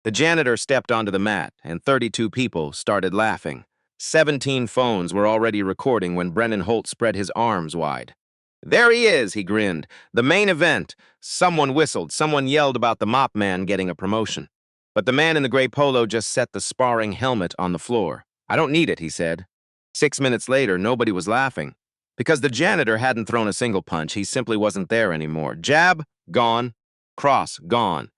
The janitor stepped onto the mat, and 32 people started laughing. 17 phones were already recording when Brennan Holt spread his arms wide. "There he is," he grinned. "The main event." Someone whistled. Someone yelled about the mop man getting a promotion. But the man in the gray polo just set the sparring helmet on the floor. "I don't need it," he said. 6 minutes later, nobody was laughing. Because the janitor hadn't thrown a single punch, he simply wasn't there anymore. Jab, gone. Cross, gone.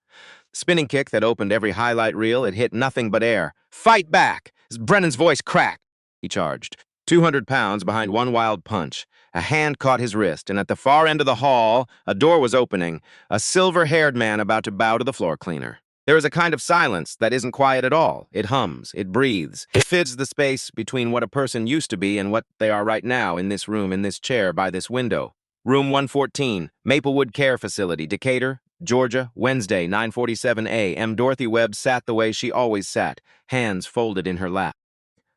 Spinning kick that opened every highlight reel, it hit nothing but air. "Fight back!" Brennan's voice cracked. He charged. 200 pounds behind one wild punch. A hand caught his wrist, and at the far end of the hall, a door was opening, a silver-haired man about to bow to the floor cleaner. There is a kind of silence that isn't quiet at all. It hums, it breathes. It fills the space between what a person used to be and what they are right now in this room, in this chair, by this window. Room 114, Maplewood Care Facility, Decatur, Georgia, Wednesday, 9:47 a.m. Dorothy Webb sat the way she always sat, hands folded in her lap.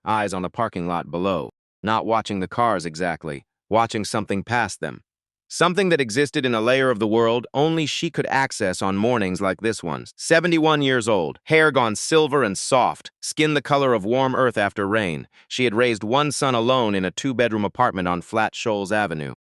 Eyes on the parking lot below, not watching the cars exactly, watching something past them. Something that existed in a layer of the world only she could access on mornings like this one. 71 years old, hair gone silver and soft, skin the color of warm earth after rain. She had raised one son alone in a 2-bedroom apartment on Flat Shoals Avenue.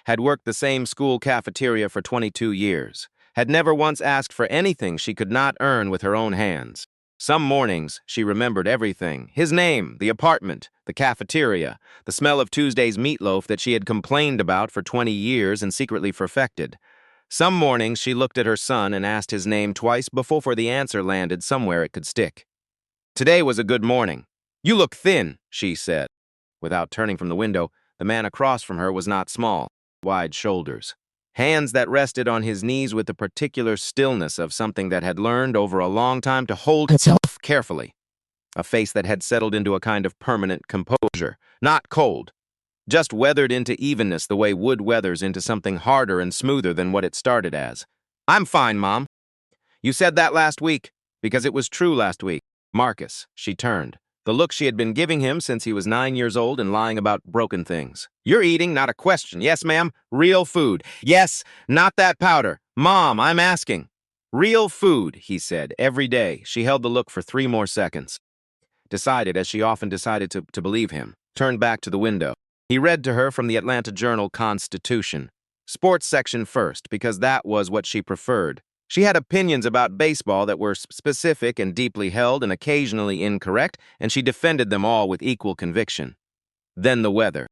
Had worked the same school cafeteria for 22 years. Had never once asked for anything she could not earn with her own hands. Some mornings, she remembered everything. His name, the apartment, the cafeteria, the smell of Tuesday's meatloaf that she had complained about for 20 years and secretly perfected. Some mornings, she looked at her son and asked his name twice before the answer landed somewhere it could stick. Today was a good morning. "You look thin," she said. Without turning from the window, the man across from her was not small, wide shoulders. Hands that rested on his knees with the particular stillness of something that had learned over a long time to hold itself carefully. A face that had settled into a kind of permanent composure, not cold, just weathered into evenness the way wood weathers into something harder and smoother than what it started as. "I'm fine, Mom." "You said that last week," because it was true last week. Marcus, she turned. The look she had been giving him since he was 9 years old and lying about broken things. "You're eating, not a question." "Yes, ma'am. Real food." "Yes, not that powder." "Mom, I'm asking." "Real food," he said, every day. She held the look for 3 more seconds. Decided, as she often decided to believe him. Turned back to the window. He read to her from the Atlanta Journal-Constitution. Sports section first, because that was what she preferred. She had opinions about baseball that were specific and deeply held and occasionally incorrect, and she defended them all with equal conviction. Then the weather.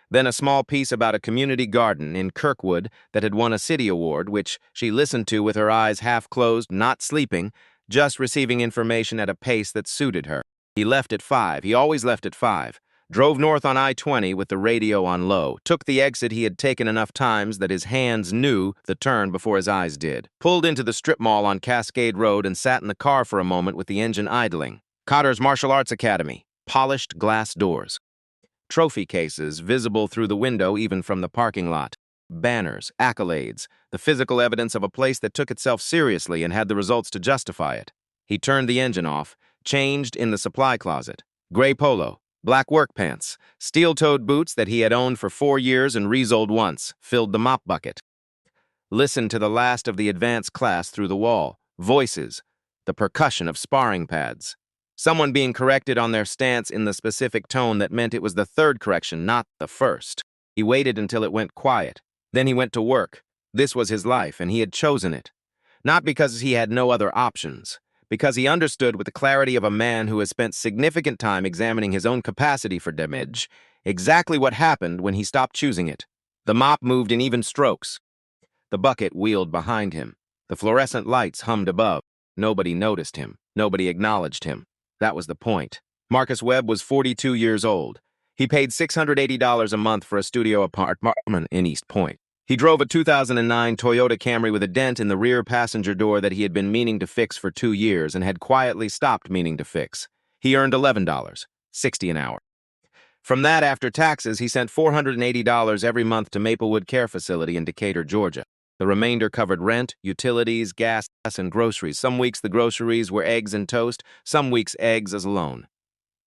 Then a small piece about a community garden in Kirkwood that had won a city award, which she listened to with her eyes half closed, not sleeping, just receiving information at a pace that suited her. He left at 5. He always left at 5. Drove north on I-20 with the radio on low, took the exit he had taken enough times that his hands knew the turn before his eyes did, pulled into the strip mall on Cascade Road and sat in the car for a moment with the engine idling. Cotter's Martial Arts Academy, polished glass doors. Trophy cases visible through the window even from the parking lot. Banners, accolades, the physical evidence of a place that took itself seriously and had the results to justify it. He turned the engine off, changed in the supply closet. Gray polo. Black work pants, steel-toed boots that he had owned for 4 years and resoled once, filled the mop bucket. Listened to the last of the advanced class through the wall. Voices, the percussion of sparring pads. Someone being corrected on their stance in the specific tone that meant it was the third correction, not the first. He waited until it went quiet. Then he went to work. This was his life, and he had chosen it. Not because he had no other options. Because he understood with the clarity of a man who has spent significant time examining his own capacity for damage, exactly what happened when he stopped choosing it. The mop moved in even strokes. The bucket wheeled behind him. The fluorescent lights hummed above. Nobody noticed him. Nobody acknowledged him. That was the point. Marcus Webb was 42 years old. He paid $680 a month for a studio apartment in East Point. He drove a 2009 Toyota Camry with a dent in the rear passenger door that he had been meaning to fix for 2 years and had quietly stopped meaning to fix. He earned $11, $60 an hour. From that, after taxes, he sent $480 every month to Maplewood Care Facility in Decatur, Georgia. The remainder covered rent, utilities, gas, and groceries. Some weeks the groceries were eggs and toast, some weeks eggs as a loan.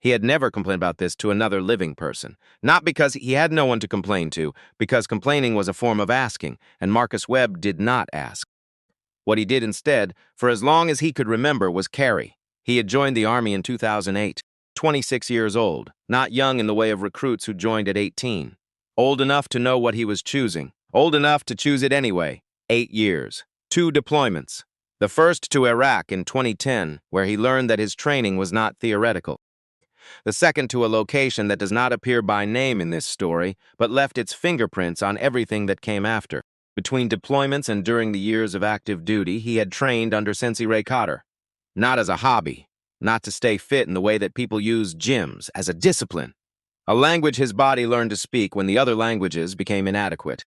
He had never complained about this to another living person. Not because he had no one to complain to, because complaining was a form of asking, and Marcus Webb did not ask. What he did instead, for as long as he could remember, was carry. He had joined the Army in 2008, 26 years old, not young in the way of recruits who joined at 18. Old enough to know what he was choosing, old enough to choose it anyway. 8 years, 2 deployments. The first to Iraq in 2010, where he learned that his training was not theoretical. The second to a location that does not appear by name in this story, but left its fingerprints on everything that came after. Between deployments and during the years of active duty, he had trained under Sensei Cotter. Not as a hobby, not to stay fit in the way that people use gyms, as a discipline. A language his body learned to speak when the other languages became inadequate.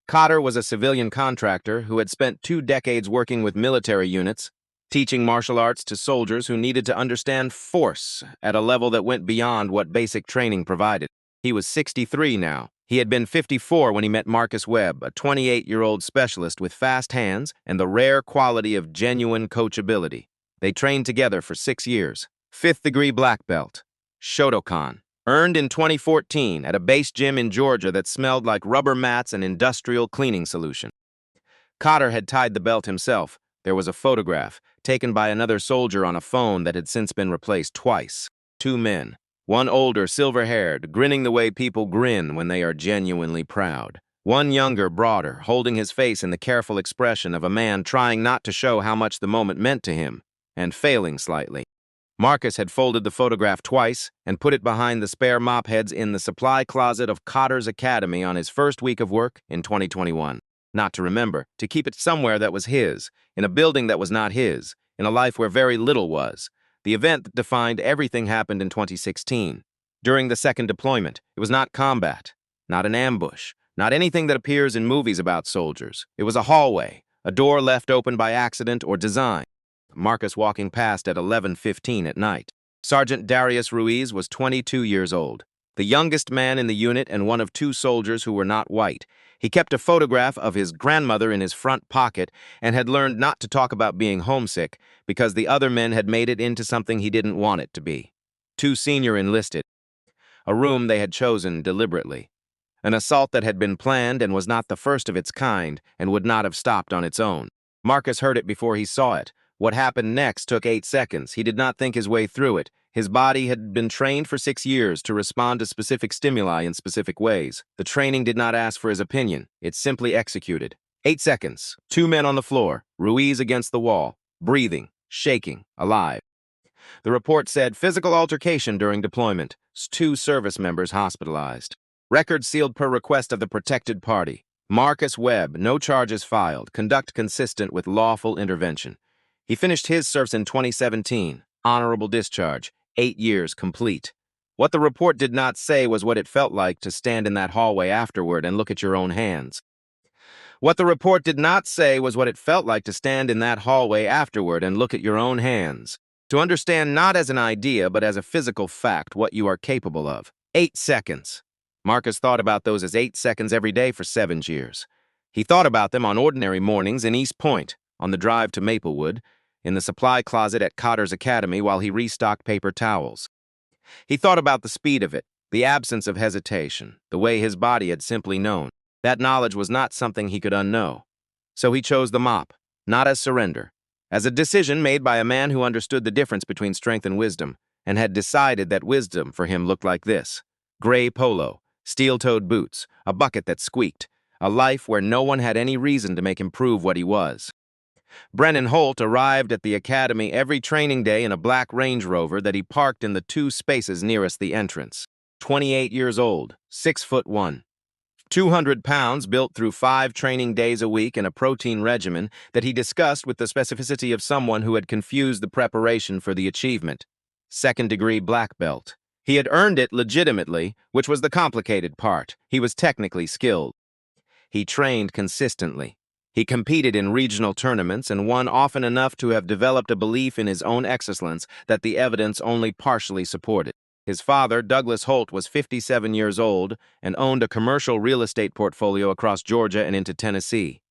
Cotter was a civilian contractor who had spent 2 decades working with military units, teaching martial arts to soldiers who needed to understand force at a level that went beyond what basic training provided. He was 63 now. He had been 54 when he met Marcus Webb, a 28-year-old specialist with fast hands and the rare quality of genuine coachability. They trained together for 6 years. 5th degree black belt, Shotokan, earned in 2014 at a base gym in Georgia that smelled like rubber mats and industrial cleaning solution. Cotter had tied the belt himself. There was a photograph, taken by another soldier on a phone that had since been replaced twice. 2 men, one older, silver-haired, grinning the way people grin when they are genuinely proud. One younger, broader, holding his face in the careful expression of a man trying not to show how much the moment meant to him, and failing slightly. Marcus had folded the photograph twice and put it behind the spare mop heads in the supply closet of Cotter's Academy on his first week of work in 2021. Not to remember, to keep it somewhere that was his, in a building that was not his, in a life where very little was. The event that defined everything happened in 2016. During the second deployment, it was not combat, not an ambush, not anything that appears in movies about soldiers. It was a hallway, a door left open by accident or design. Marcus walking past at 11:15 at night. Sergeant Darius Ruiz was 22 years old, the youngest man in the unit and one of 2 soldiers who were not white. He kept a photograph of his grandmother in his front pocket and had learned not to talk about being homesick because the other men had made it into something he didn't want it to be. 2 senior enlisted. A room they had chosen deliberately. An assault that had been planned and was not the first of its kind and would not have stopped on its own. Marcus heard it before he saw it. What happened next took 8 seconds. He did not think his way through it. His body had been trained for 6 years to respond to specific stimuli in specific ways. The training did not ask for his opinion. It simply executed. 8 seconds. 2 men on the floor. Ruiz against the wall. Breathing. Shaking. Alive. The report said physical altercation during deployment. 2 service members hospitalized. Record sealed per request of the protected party. Marcus Webb. No charges filed. Conduct consistent with lawful intervention. He finished his service in 2017. Honorable discharge. 8 years complete. What the report did not say was what it felt like to stand in that hallway afterward and look at your own hands. What the report did not say was what it felt like to stand in that hallway afterward and look at your own hands. To understand not as an idea, but as a physical fact what you are capable of. 8 seconds. Marcus thought about those as 8 seconds every day for 7 years. He thought about them on ordinary mornings in East Point, on the drive to Maplewood, in the supply closet at Cotter's Academy while he restocked paper towels. He thought about the speed of it, the absence of hesitation, the way his body had simply known. That knowledge was not something he could unknow. So he chose the mop, not as surrender, as a decision made by a man who understood the difference between strength and wisdom, and had decided that wisdom for him looked like this: gray polo, steel-toed boots, a bucket that squeaked, a life where no one had any reason to make him prove what he was. Brennan Holt arrived at the academy every training day in a black Range Rover that he parked in the 2 spaces nearest the entrance. 28 years old, 6'1", 200 pounds, built through 5 training days a week in a protein regimen that he discussed with the specificity of someone who had confused the preparation for the achievement. 2nd degree black belt. He had earned it legitimately, which was the complicated part. He was technically skilled. He trained consistently. He competed in regional tournaments and won often enough to have developed a belief in his own excellence that the evidence only partially supported. His father, Douglas Holt, was 57 years old and owned a commercial real estate portfolio across Georgia and into Tennessee.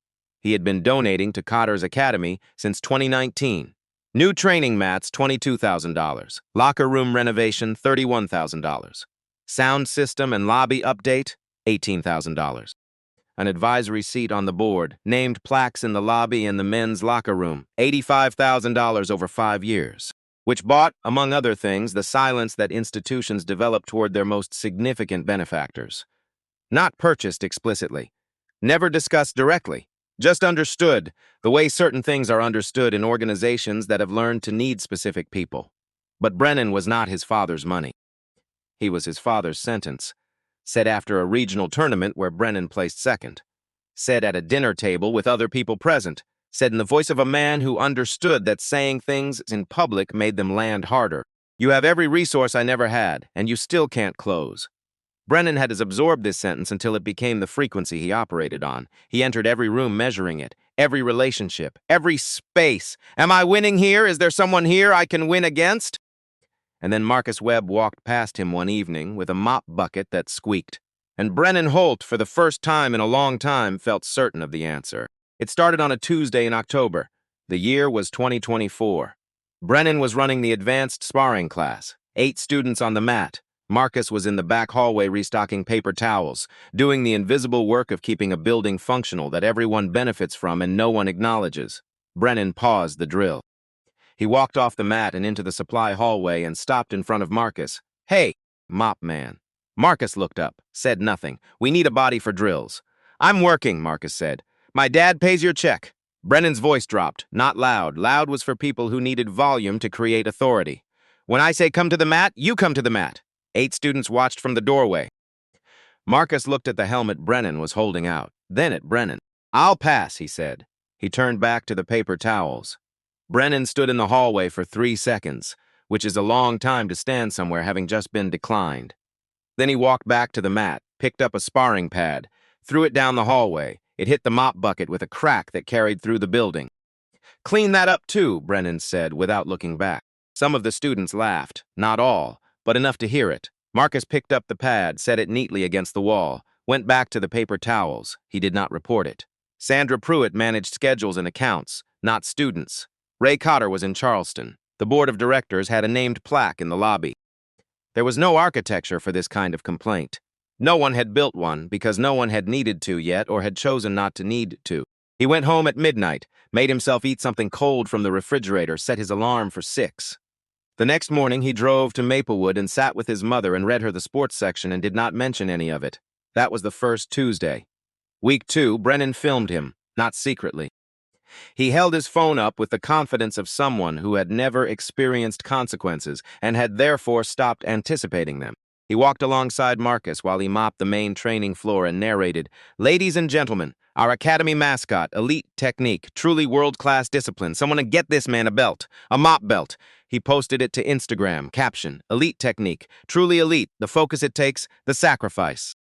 He had been donating to Cotter's Academy since 2019. New training mats, $22,000. Locker room renovation, $31,000. Sound system and lobby update, $18,000. an advisory seat on the board, named plaques in the lobby and the men's locker room, $85,000 over 5 years, which bought, among other things, the silence that institutions develop toward their most significant benefactors. Not purchased explicitly, never discussed directly, just understood, the way certain things are understood in organizations that have learned to need specific people. But Brennan was not his father's money. He was his father's sentence, said after a regional tournament where Brennan placed second, said at a dinner table with other people present, said in the voice of a man who understood that saying things in public made them land harder. You have every resource I never had, and you still can't close. Brennan had absorbed this sentence until it became the frequency he operated on. He entered every room measuring it, every relationship, every space. Am I winning here? Is there someone here I can win against? And then Marcus Webb walked past him one evening with a mop bucket that squeaked. And Brennan Holt, for the first time in a long time, felt certain of the answer. It started on a Tuesday in October. The year was 2024. Brennan was running the advanced sparring class, 8 students on the mat. Marcus was in the back hallway restocking paper towels, doing the invisible work of keeping a building functional that everyone benefits from and no one acknowledges. Brennan paused the drill. He walked off the mat and into the supply hallway and stopped in front of Marcus. Hey, mop man. Marcus looked up, said nothing. We need a body for drills. I'm working, Marcus said. My dad pays your check. Brennan's voice dropped, not loud. Loud was for people who needed volume to create authority. When I say come to the mat, you come to the mat. 8 students watched from the doorway. Marcus looked at the helmet Brennan was holding out, then at Brennan. I'll pass, he said. He turned back to the paper towels. Brennan stood in the hallway for 3 seconds, which is a long time to stand somewhere having just been declined. Then he walked back to the mat, picked up a sparring pad, threw it down the hallway. It hit the mop bucket with a crack that carried through the building. Clean that up too, Brennan said without looking back. Some of the students laughed, not all, but enough to hear it. Marcus picked up the pad, set it neatly against the wall, went back to the paper towels. He did not report it. Sandra Pruitt managed schedules and accounts, not students. Ray Cotter was in Charleston. The board of directors had a named plaque in the lobby. There was no architecture for this kind of complaint. No one had built one because no one had needed to yet or had chosen not to need to. He went home at midnight, made himself eat something cold from the refrigerator, set his alarm for 6. The next morning, he drove to Maplewood and sat with his mother and read her the sports section and did not mention any of it. That was the first Tuesday. Week 2, Brennan filmed him, not secretly. He held his phone up with the confidence of someone who had never experienced consequences and had therefore stopped anticipating them. He walked alongside Marcus while he mopped the main training floor and narrated, "Ladies and gentlemen, our academy mascot, elite technique, truly world-class discipline. Someone get this man a belt, a mop belt." He posted it to Instagram, caption, "Elite technique, truly elite, the focus it takes, the sacrifice."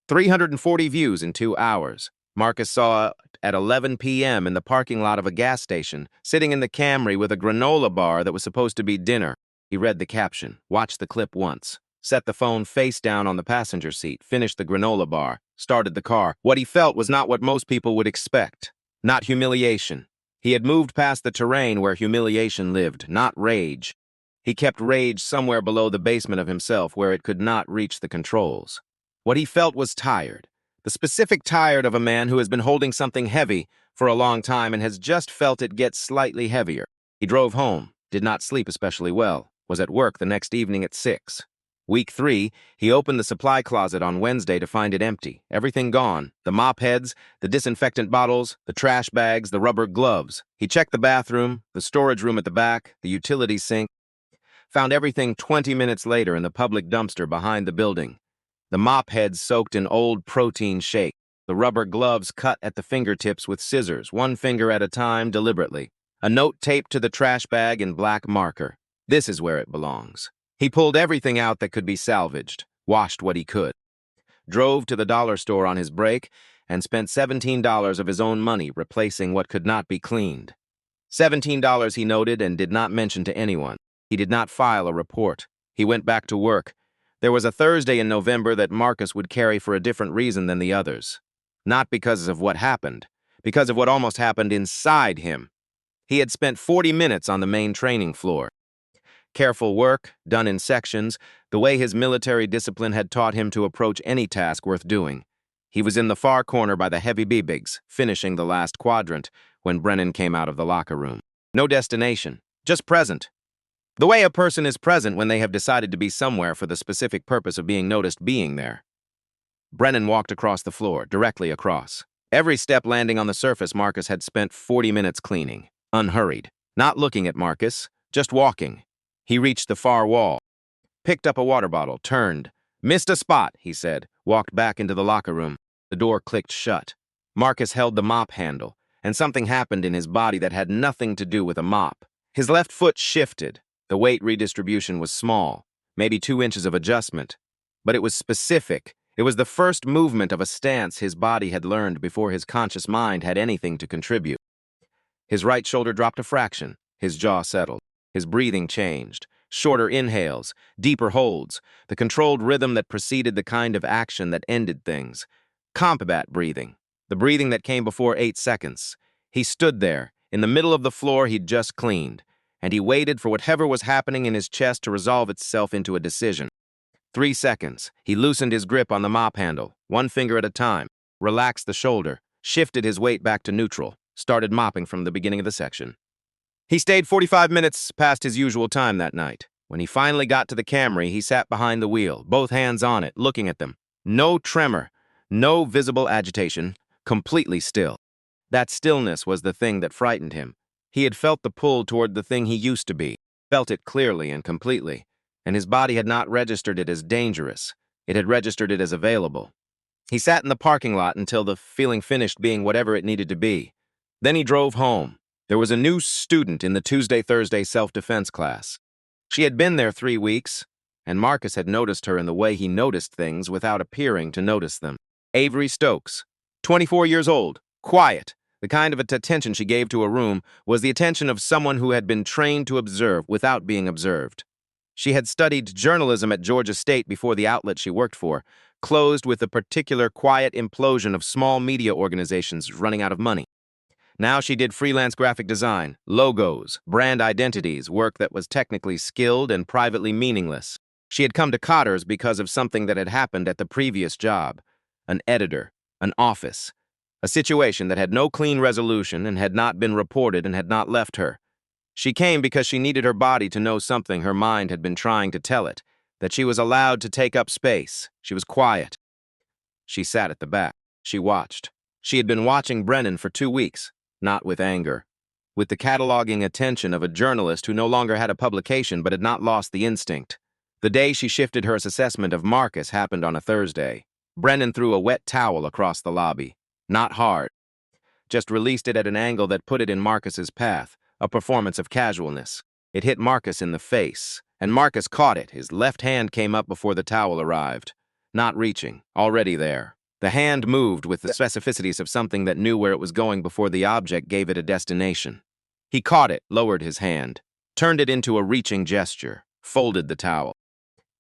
340 views in 2 hours. Marcus saw it at 11 p.m. in the parking lot of a gas station, sitting in the Camry with a granola bar that was supposed to be dinner. He read the caption, watched the clip once, set the phone face down on the passenger seat, finished the granola bar, started the car. What he felt was not what most people would expect. Not humiliation. He had moved past the terrain where humiliation lived, not rage. He kept rage somewhere below the basement of himself where it could not reach the controls. What he felt was tired. The specific tired of a man who has been holding something heavy for a long time and has just felt it get slightly heavier. He drove home, did not sleep especially well, was at work the next evening at 6. Week 3, he opened the supply closet on Wednesday to find it empty. Everything gone. The mop heads, the disinfectant bottles, the trash bags, the rubber gloves. He checked the bathroom, the storage room at the back, the utility sink. Found everything 20 minutes later in the public dumpster behind the building. The mop heads soaked in old protein shake. The rubber gloves cut at the fingertips with scissors, 1 finger at a time, deliberately. A note taped to the trash bag in black marker. This is where it belongs. He pulled everything out that could be salvaged, washed what he could. Drove to the dollar store on his break and spent $17 of his own money replacing what could not be cleaned. $17 he noted and did not mention to anyone. He did not file a report. He went back to work. There was a Thursday in November that Marcus would carry for a different reason than the others. Not because of what happened, because of what almost happened inside him. He had spent 40 minutes on the main training floor. Careful work, done in sections, the way his military discipline had taught him to approach any task worth doing. He was in the far corner by the heavy bigs, finishing the last quadrant, when Brennan came out of the locker room. No destination, just present. The way a person is present when they have decided to be somewhere for the specific purpose of being noticed being there. Brennan walked across the floor, directly across. Every step landing on the surface Marcus had spent 40 minutes cleaning, unhurried, not looking at Marcus, just walking. He reached the far wall, picked up a water bottle, turned. Missed a spot, he said, walked back into the locker room. The door clicked shut. Marcus held the mop handle, and something happened in his body that had nothing to do with a mop. His left foot shifted. The weight redistribution was small, maybe 2 inches of adjustment. But it was specific. It was the first movement of a stance his body had learned before his conscious mind had anything to contribute. His right shoulder dropped a fraction. His jaw settled. His breathing changed. Shorter inhales, deeper holds, the controlled rhythm that preceded the kind of action that ended things. Combat breathing, the breathing that came before 8 seconds. He stood there, in the middle of the floor he'd just cleaned, and he waited for whatever was happening in his chest to resolve itself into a decision. 3 seconds. He loosened his grip on the mop handle, one finger at a time, relaxed the shoulder, shifted his weight back to neutral, started mopping from the beginning of the section. He stayed 45 minutes past his usual time that night. When he finally got to the Camry, he sat behind the wheel, both hands on it, looking at them. No tremor, no visible agitation, completely still. That stillness was the thing that frightened him. He had felt the pull toward the thing he used to be, felt it clearly and completely, and his body had not registered it as dangerous. It had registered it as available. He sat in the parking lot until the feeling finished being whatever it needed to be. Then he drove home. There was a new student in the Tuesday-Thursday self-defense class. She had been there 3 weeks, and Marcus had noticed her in the way he noticed things without appearing to notice them. Avery Stokes, 24 years old, quiet. The kind of attention she gave to a room was the attention of someone who had been trained to observe without being observed. She had studied journalism at Georgia State before the outlet she worked for, closed with the particular quiet implosion of small media organizations running out of money. Now she did freelance graphic design, logos, brand identities, work that was technically skilled and privately meaningless. She had come to Cotter's because of something that had happened at the previous job. An editor, an office, a situation that had no clean resolution and had not been reported and had not left her. She came because she needed her body to know something her mind had been trying to tell it, that she was allowed to take up space. She was quiet. She sat at the back. She watched. She had been watching Brennan for 2 weeks. Not with anger, with the cataloging attention of a journalist who no longer had a publication but had not lost the instinct. The day she shifted her assessment of Marcus happened on a Thursday. Brennan threw a wet towel across the lobby. Not hard. Just released it at an angle that put it in Marcus's path, a performance of casualness. It hit Marcus in the face, and Marcus caught it. His left hand came up before the towel arrived. Not reaching, already there. The hand moved with the specificities of something that knew where it was going before the object gave it a destination. He caught it, lowered his hand, turned it into a reaching gesture, folded the towel,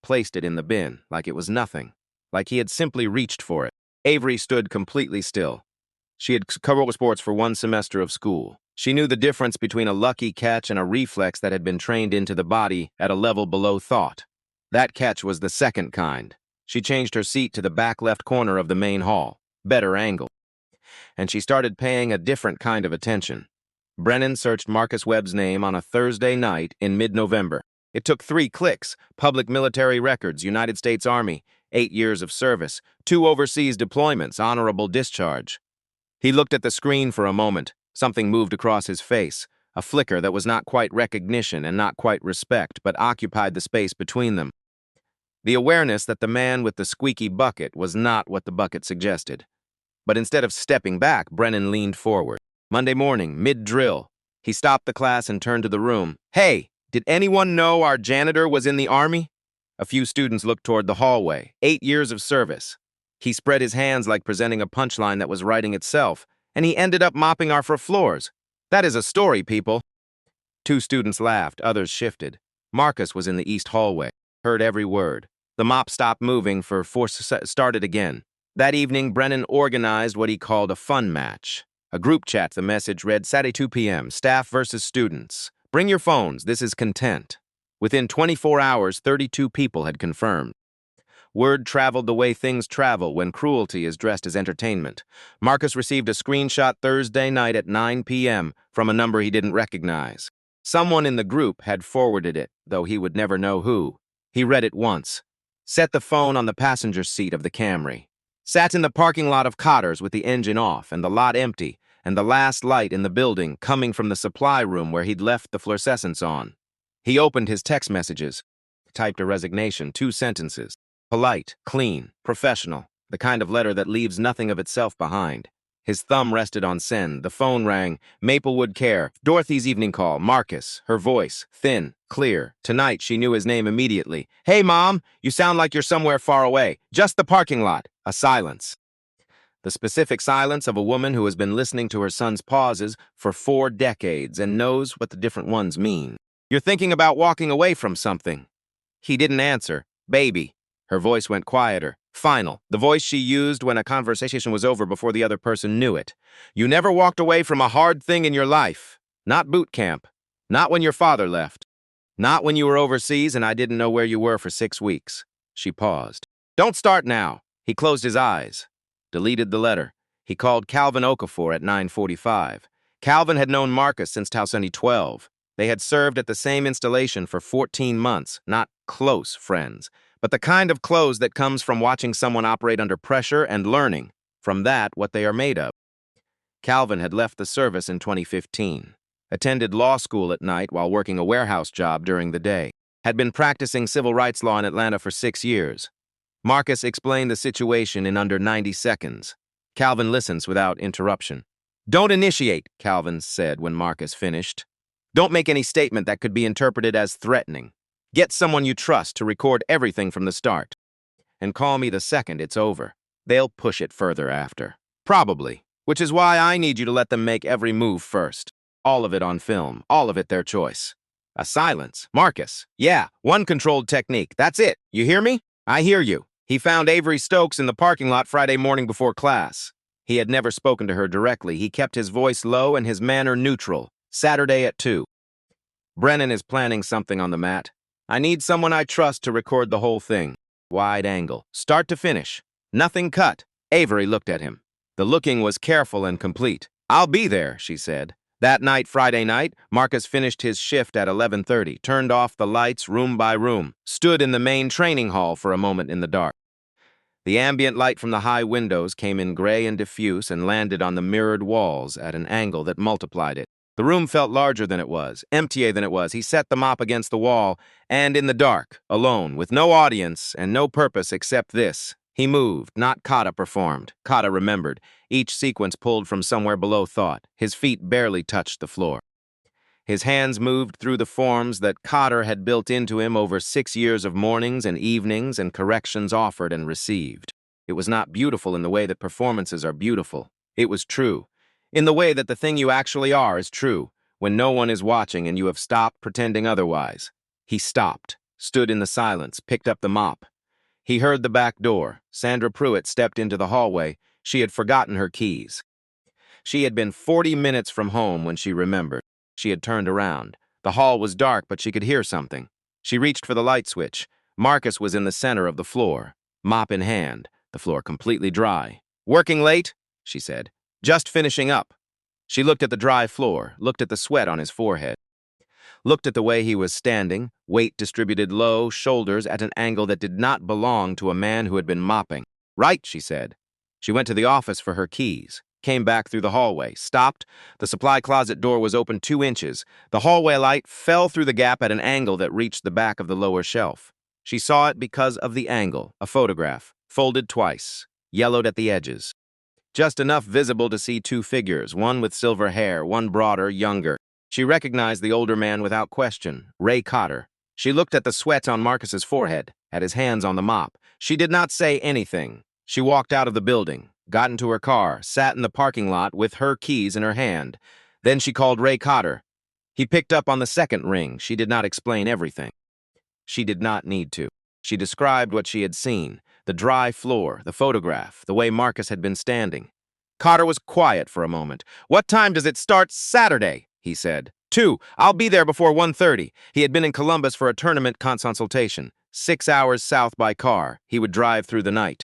placed it in the bin like it was nothing, like he had simply reached for it. Avery stood completely still. She had covered sports for 1 semester of school. She knew the difference between a lucky catch and a reflex that had been trained into the body at a level below thought. That catch was the second kind. She changed her seat to the back left corner of the main hall, better angle, and she started paying a different kind of attention. Brennan searched Marcus Webb's name on a Thursday night in mid-November. It took 3 clicks: public military records, United States Army, 8 years of service, 2 overseas deployments, honorable discharge. He looked at the screen for a moment. Something moved across his face, a flicker that was not quite recognition and not quite respect, but occupied the space between them. The awareness that the man with the squeaky bucket was not what the bucket suggested. But instead of stepping back, Brennan leaned forward. Monday morning, mid-drill. He stopped the class and turned to the room. "Hey, did anyone know our janitor was in the Army?" A few students looked toward the hallway. 8 years of service. He spread his hands like presenting a punchline that was writing itself, and he ended up mopping our floors. That is a story, people. 2 students laughed, others shifted. Marcus was in the east hallway. Heard every word. The mop stopped moving for started again. That evening, Brennan organized what he called a fun match. A group chat. The message read, Saturday 2 p.m., staff versus students. Bring your phones, this is content. Within 24 hours, 32 people had confirmed. Word traveled the way things travel when cruelty is dressed as entertainment. Marcus received a screenshot Thursday night at 9 p.m. from a number he didn't recognize. Someone in the group had forwarded it, though he would never know who. He read it once. Set the phone on the passenger seat of the Camry. Sat in the parking lot of Cotter's with the engine off and the lot empty, and the last light in the building coming from the supply room where he'd left the fluorescents on. He opened his text messages, typed a resignation, 2 sentences. Polite, clean, professional, the kind of letter that leaves nothing of itself behind. His thumb rested on send. The phone rang. Maplewood Care. Dorothy's evening call. Marcus. Her voice. Thin. Clear. Tonight, she knew his name immediately. Hey, Mom. You sound like you're somewhere far away. Just the parking lot. A silence. The specific silence of a woman who has been listening to her son's pauses for 4 decades and knows what the different ones mean. You're thinking about walking away from something. He didn't answer. Baby. Her voice went quieter. Final. The voice she used when a conversation was over before the other person knew it. You never walked away from a hard thing in your life. Not boot camp. Not when your father left. Not when you were overseas and I didn't know where you were for 6 weeks. She paused. Don't start now. He closed his eyes. Deleted the letter. He called Calvin Okafor at 9:45. Calvin had known Marcus since 2012. They had served at the same installation for 14 months, not close friends, but the kind of close that comes from watching someone operate under pressure and learning from that what they are made of. Calvin had left the service in 2015, attended law school at night while working a warehouse job during the day, had been practicing civil rights law in Atlanta for 6 years. Marcus explained the situation in under 90 seconds. Calvin listens without interruption. Don't initiate, Calvin said when Marcus finished. Don't make any statement that could be interpreted as threatening. Get someone you trust to record everything from the start. And call me the second it's over. They'll push it further after. Probably. Which is why I need you to let them make every move first. All of it on film. All of it their choice. A silence. Marcus. Yeah, one controlled technique. That's it. You hear me? I hear you. He found Avery Stokes in the parking lot Friday morning before class. He had never spoken to her directly. He kept his voice low and his manner neutral. Saturday at 2. Brennan is planning something on the mat. I need someone I trust to record the whole thing. Wide angle. Start to finish. Nothing cut. Avery looked at him. The looking was careful and complete. I'll be there, she said. That night, Friday night, Marcus finished his shift at 11:30, turned off the lights room by room, stood in the main training hall for a moment in the dark. The ambient light from the high windows came in gray and diffuse and landed on the mirrored walls at an angle that multiplied it. The room felt larger than it was, emptier than it was. He set the mop against the wall, and in the dark, alone, with no audience and no purpose except this, he moved, not Kata performed. Kata remembered. Each sequence pulled from somewhere below thought. His feet barely touched the floor. His hands moved through the forms that Cotter had built into him over 6 years of mornings and evenings and corrections offered and received. It was not beautiful in the way that performances are beautiful. It was true. In the way that the thing you actually are is true, when no one is watching and you have stopped pretending otherwise. He stopped, stood in the silence, picked up the mop. He heard the back door. Sandra Pruitt stepped into the hallway. She had forgotten her keys. She had been 40 minutes from home when she remembered. She had turned around. The hall was dark, but she could hear something. She reached for the light switch. Marcus was in the center of the floor, mop in hand, the floor completely dry. Working late? She said. Just finishing up. She looked at the dry floor, looked at the sweat on his forehead, looked at the way he was standing, weight distributed low, shoulders at an angle that did not belong to a man who had been mopping. Right, she said. She went to the office for her keys, came back through the hallway, stopped. The supply closet door was open 2 inches. The hallway light fell through the gap at an angle that reached the back of the lower shelf. She saw it because of the angle, a photograph, folded twice, yellowed at the edges. Just enough visible to see 2 figures, one with silver hair, one broader, younger. She recognized the older man without question, Ray Cotter. She looked at the sweat on Marcus's forehead, at his hands on the mop. She did not say anything. She walked out of the building, got into her car, sat in the parking lot with her keys in her hand. Then she called Ray Cotter. He picked up on the second ring. She did not explain everything. She did not need to. She described what she had seen. The dry floor, the photograph, the way Marcus had been standing. Cotter was quiet for a moment. What time does it start Saturday? He said. 2. I'll be there before 1:30. He had been in Columbus for a tournament consultation. 6 hours south by car. He would drive through the night.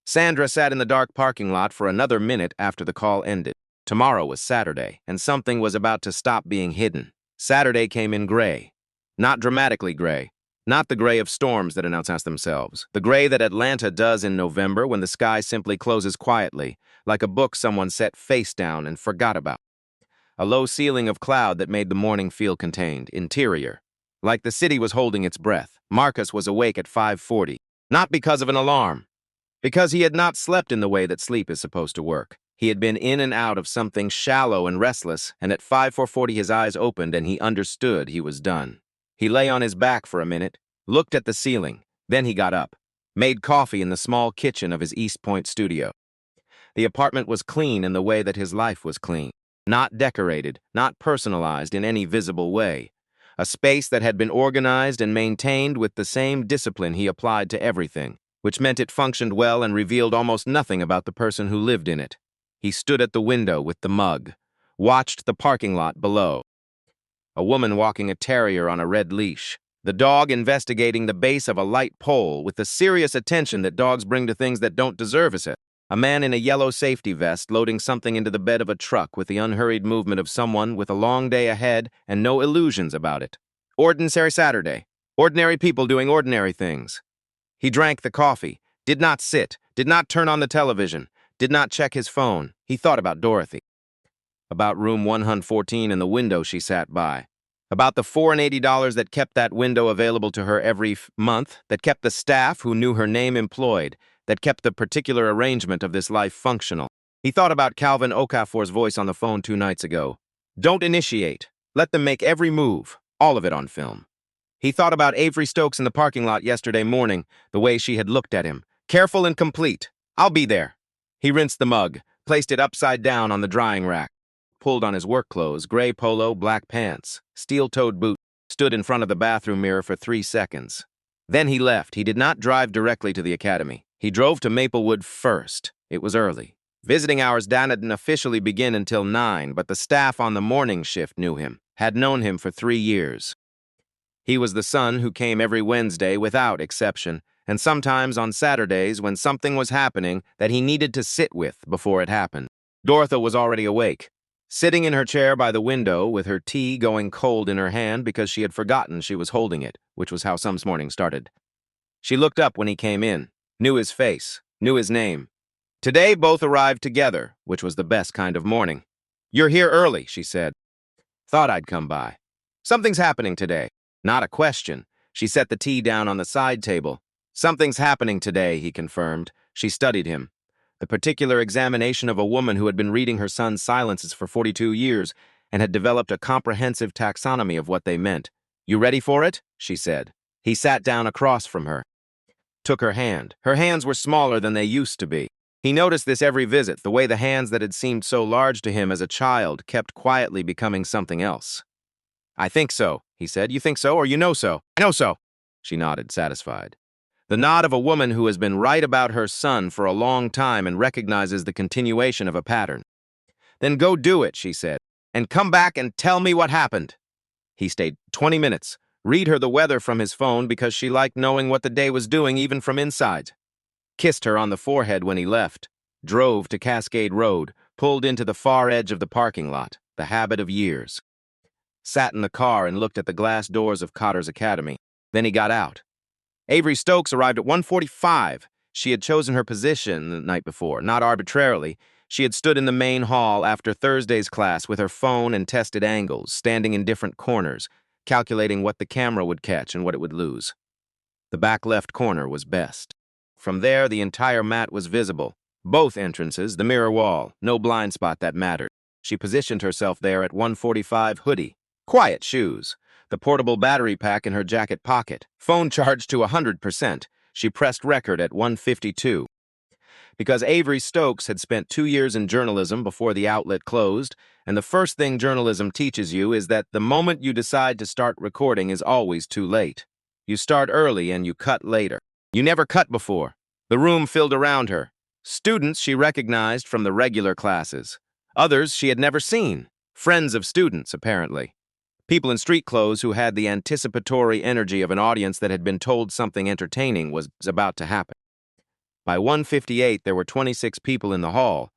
Sandra sat in the dark parking lot for another minute after the call ended. Tomorrow was Saturday, and something was about to stop being hidden. Saturday came in gray. Not dramatically gray. Not the gray of storms that announce themselves. The gray that Atlanta does in November when the sky simply closes quietly, like a book someone set face down and forgot about. A low ceiling of cloud that made the morning feel contained, interior. Like the city was holding its breath. Marcus was awake at 5:40. Not because of an alarm. Because he had not slept in the way that sleep is supposed to work. He had been in and out of something shallow and restless, and at 5:40 his eyes opened and he understood he was done. He lay on his back for a minute, looked at the ceiling, then he got up, made coffee in the small kitchen of his East Point studio. The apartment was clean in the way that his life was clean. Not decorated, not personalized in any visible way. A space that had been organized and maintained with the same discipline he applied to everything, which meant it functioned well and revealed almost nothing about the person who lived in it. He stood at the window with the mug, watched the parking lot below. A woman walking a terrier on a red leash. The dog investigating the base of a light pole with the serious attention that dogs bring to things that don't deserve it. A man in a yellow safety vest loading something into the bed of a truck with the unhurried movement of someone with a long day ahead and no illusions about it. Ordinary Saturday. Ordinary people doing ordinary things. He drank the coffee, did not sit, did not turn on the television, did not check his phone. He thought about Dorothy. About room 114 and the window she sat by. About the $480 that kept that window available to her every month, that kept the staff who knew her name employed, that kept the particular arrangement of this life functional. He thought about Calvin Okafor's voice on the phone 2 nights ago. Don't initiate. Let them make every move, all of it on film. He thought about Avery Stokes in the parking lot yesterday morning, the way she had looked at him. Careful and complete. I'll be there. He rinsed the mug, placed it upside down on the drying rack, pulled on his work clothes, gray polo, black pants, steel-toed boot, stood in front of the bathroom mirror for 3 seconds. Then he left. He did not drive directly to the academy. He drove to Maplewood first. It was early. Visiting hours didn't officially begin until 9, but the staff on the morning shift knew him, had known him for 3 years. He was the son who came every Wednesday without exception, and sometimes on Saturdays when something was happening that he needed to sit with before it happened. Dorothy was already awake, sitting in her chair by the window with her tea going cold in her hand because she had forgotten she was holding it, which was how some mornings started. She looked up when he came in, knew his face, knew his name. Today both arrived together, which was the best kind of morning. "You're here early," she said. "Thought I'd come by. Something's happening today." Not a question. She set the tea down on the side table. "Something's happening today," he confirmed. She studied him. The particular examination of a woman who had been reading her son's silences for 42 years and had developed a comprehensive taxonomy of what they meant. "You ready for it?" she said. He sat down across from her, took her hand. Her hands were smaller than they used to be. He noticed this every visit, the way the hands that had seemed so large to him as a child kept quietly becoming something else. "I think so," he said. "You think so, or you know so?" "I know so." She nodded, satisfied. The nod of a woman who has been right about her son for a long time and recognizes the continuation of a pattern. "Then go do it," she said, "and come back and tell me what happened." He stayed 20 minutes, read her the weather from his phone because she liked knowing what the day was doing even from inside. Kissed her on the forehead when he left, drove to Cascade Road, pulled into the far edge of the parking lot, the habit of years. Sat in the car and looked at the glass doors of Cotter's Academy. Then he got out. Avery Stokes arrived at 1:45. She had chosen her position the night before, not arbitrarily. She had stood in the main hall after Thursday's class with her phone and tested angles, standing in different corners, calculating what the camera would catch and what it would lose. The back left corner was best. From there, the entire mat was visible. Both entrances, the mirror wall, no blind spot that mattered. She positioned herself there at 1:45, hoodie. Quiet shoes, the portable battery pack in her jacket pocket, phone charged to 100%. She pressed record at 1:52. Because Avery Stokes had spent 2 years in journalism before the outlet closed, and the first thing journalism teaches you is that the moment you decide to start recording is always too late. You start early and you cut later. You never cut before. The room filled around her. Students she recognized from the regular classes. Others she had never seen. Friends of students, apparently. People in street clothes who had the anticipatory energy of an audience that had been told something entertaining was about to happen. By 1:58, there were 26 people in the hall.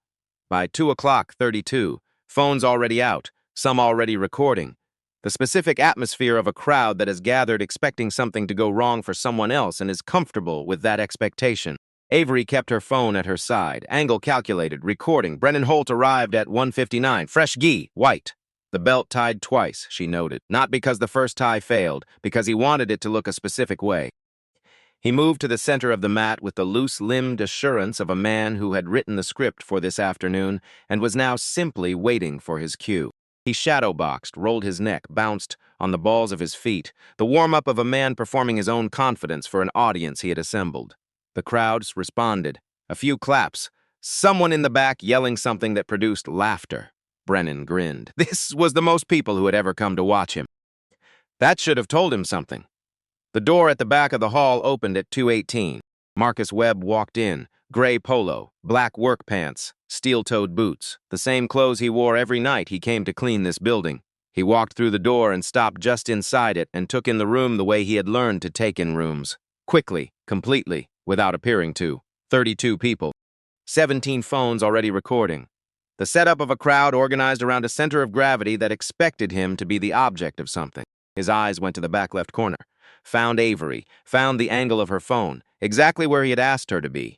By 2 o'clock, 32, phones already out, some already recording. The specific atmosphere of a crowd that has gathered expecting something to go wrong for someone else and is comfortable with that expectation. Avery kept her phone at her side, angle calculated, recording. Brennan Holt arrived at 1:59, fresh gi, white. The belt tied twice, she noted, not because the first tie failed, because he wanted it to look a specific way. He moved to the center of the mat with the loose-limbed assurance of a man who had written the script for this afternoon and was now simply waiting for his cue. He shadowboxed, rolled his neck, bounced on the balls of his feet, the warm-up of a man performing his own confidence for an audience he had assembled. The crowds responded. A few claps. Someone in the back yelling something that produced laughter. Brennan grinned. This was the most people who had ever come to watch him. That should have told him something. The door at the back of the hall opened at 2:18. Marcus Webb walked in, gray polo, black work pants, steel-toed boots, the same clothes he wore every night he came to clean this building. He walked through the door and stopped just inside it and took in the room the way he had learned to take in rooms. Quickly, completely, without appearing to. 32 people. 17 phones already recording. The setup of a crowd organized around a center of gravity that expected him to be the object of something. His eyes went to the back left corner. Found Avery, found the angle of her phone, exactly where he had asked her to be.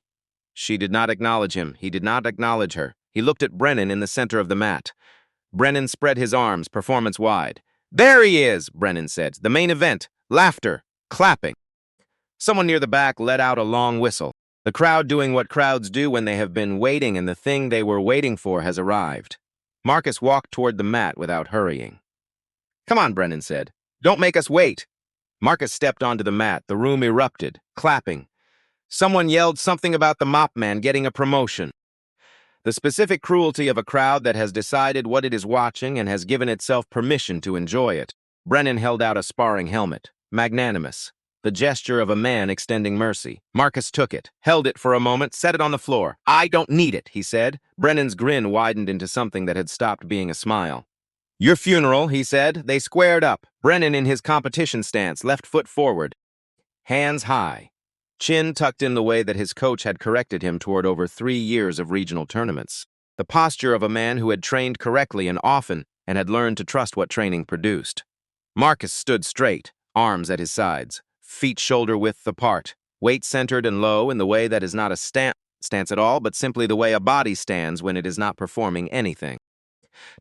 She did not acknowledge him. He did not acknowledge her. He looked at Brennan in the center of the mat. Brennan spread his arms, performance-wide. There he is, Brennan said. The main event. Laughter. Clapping. Someone near the back let out a long whistle. The crowd doing what crowds do when they have been waiting and the thing they were waiting for has arrived. Marcus walked toward the mat without hurrying. Come on, Brennan said. Don't make us wait. Marcus stepped onto the mat. The room erupted, clapping. Someone yelled something about the mop man getting a promotion. The specific cruelty of a crowd that has decided what it is watching and has given itself permission to enjoy it. Brennan held out a sparring helmet, magnanimous. The gesture of a man extending mercy. Marcus took it, held it for a moment, set it on the floor. I don't need it, he said. Brennan's grin widened into something that had stopped being a smile. Your funeral, he said. They squared up. Brennan in his competition stance, left foot forward. Hands high. Chin tucked in the way that his coach had corrected him toward over 3 years of regional tournaments. The posture of a man who had trained correctly and often and had learned to trust what training produced. Marcus stood straight, arms at his sides, feet shoulder-width apart, weight centered and low in the way that is not a stance at all, but simply the way a body stands when it is not performing anything.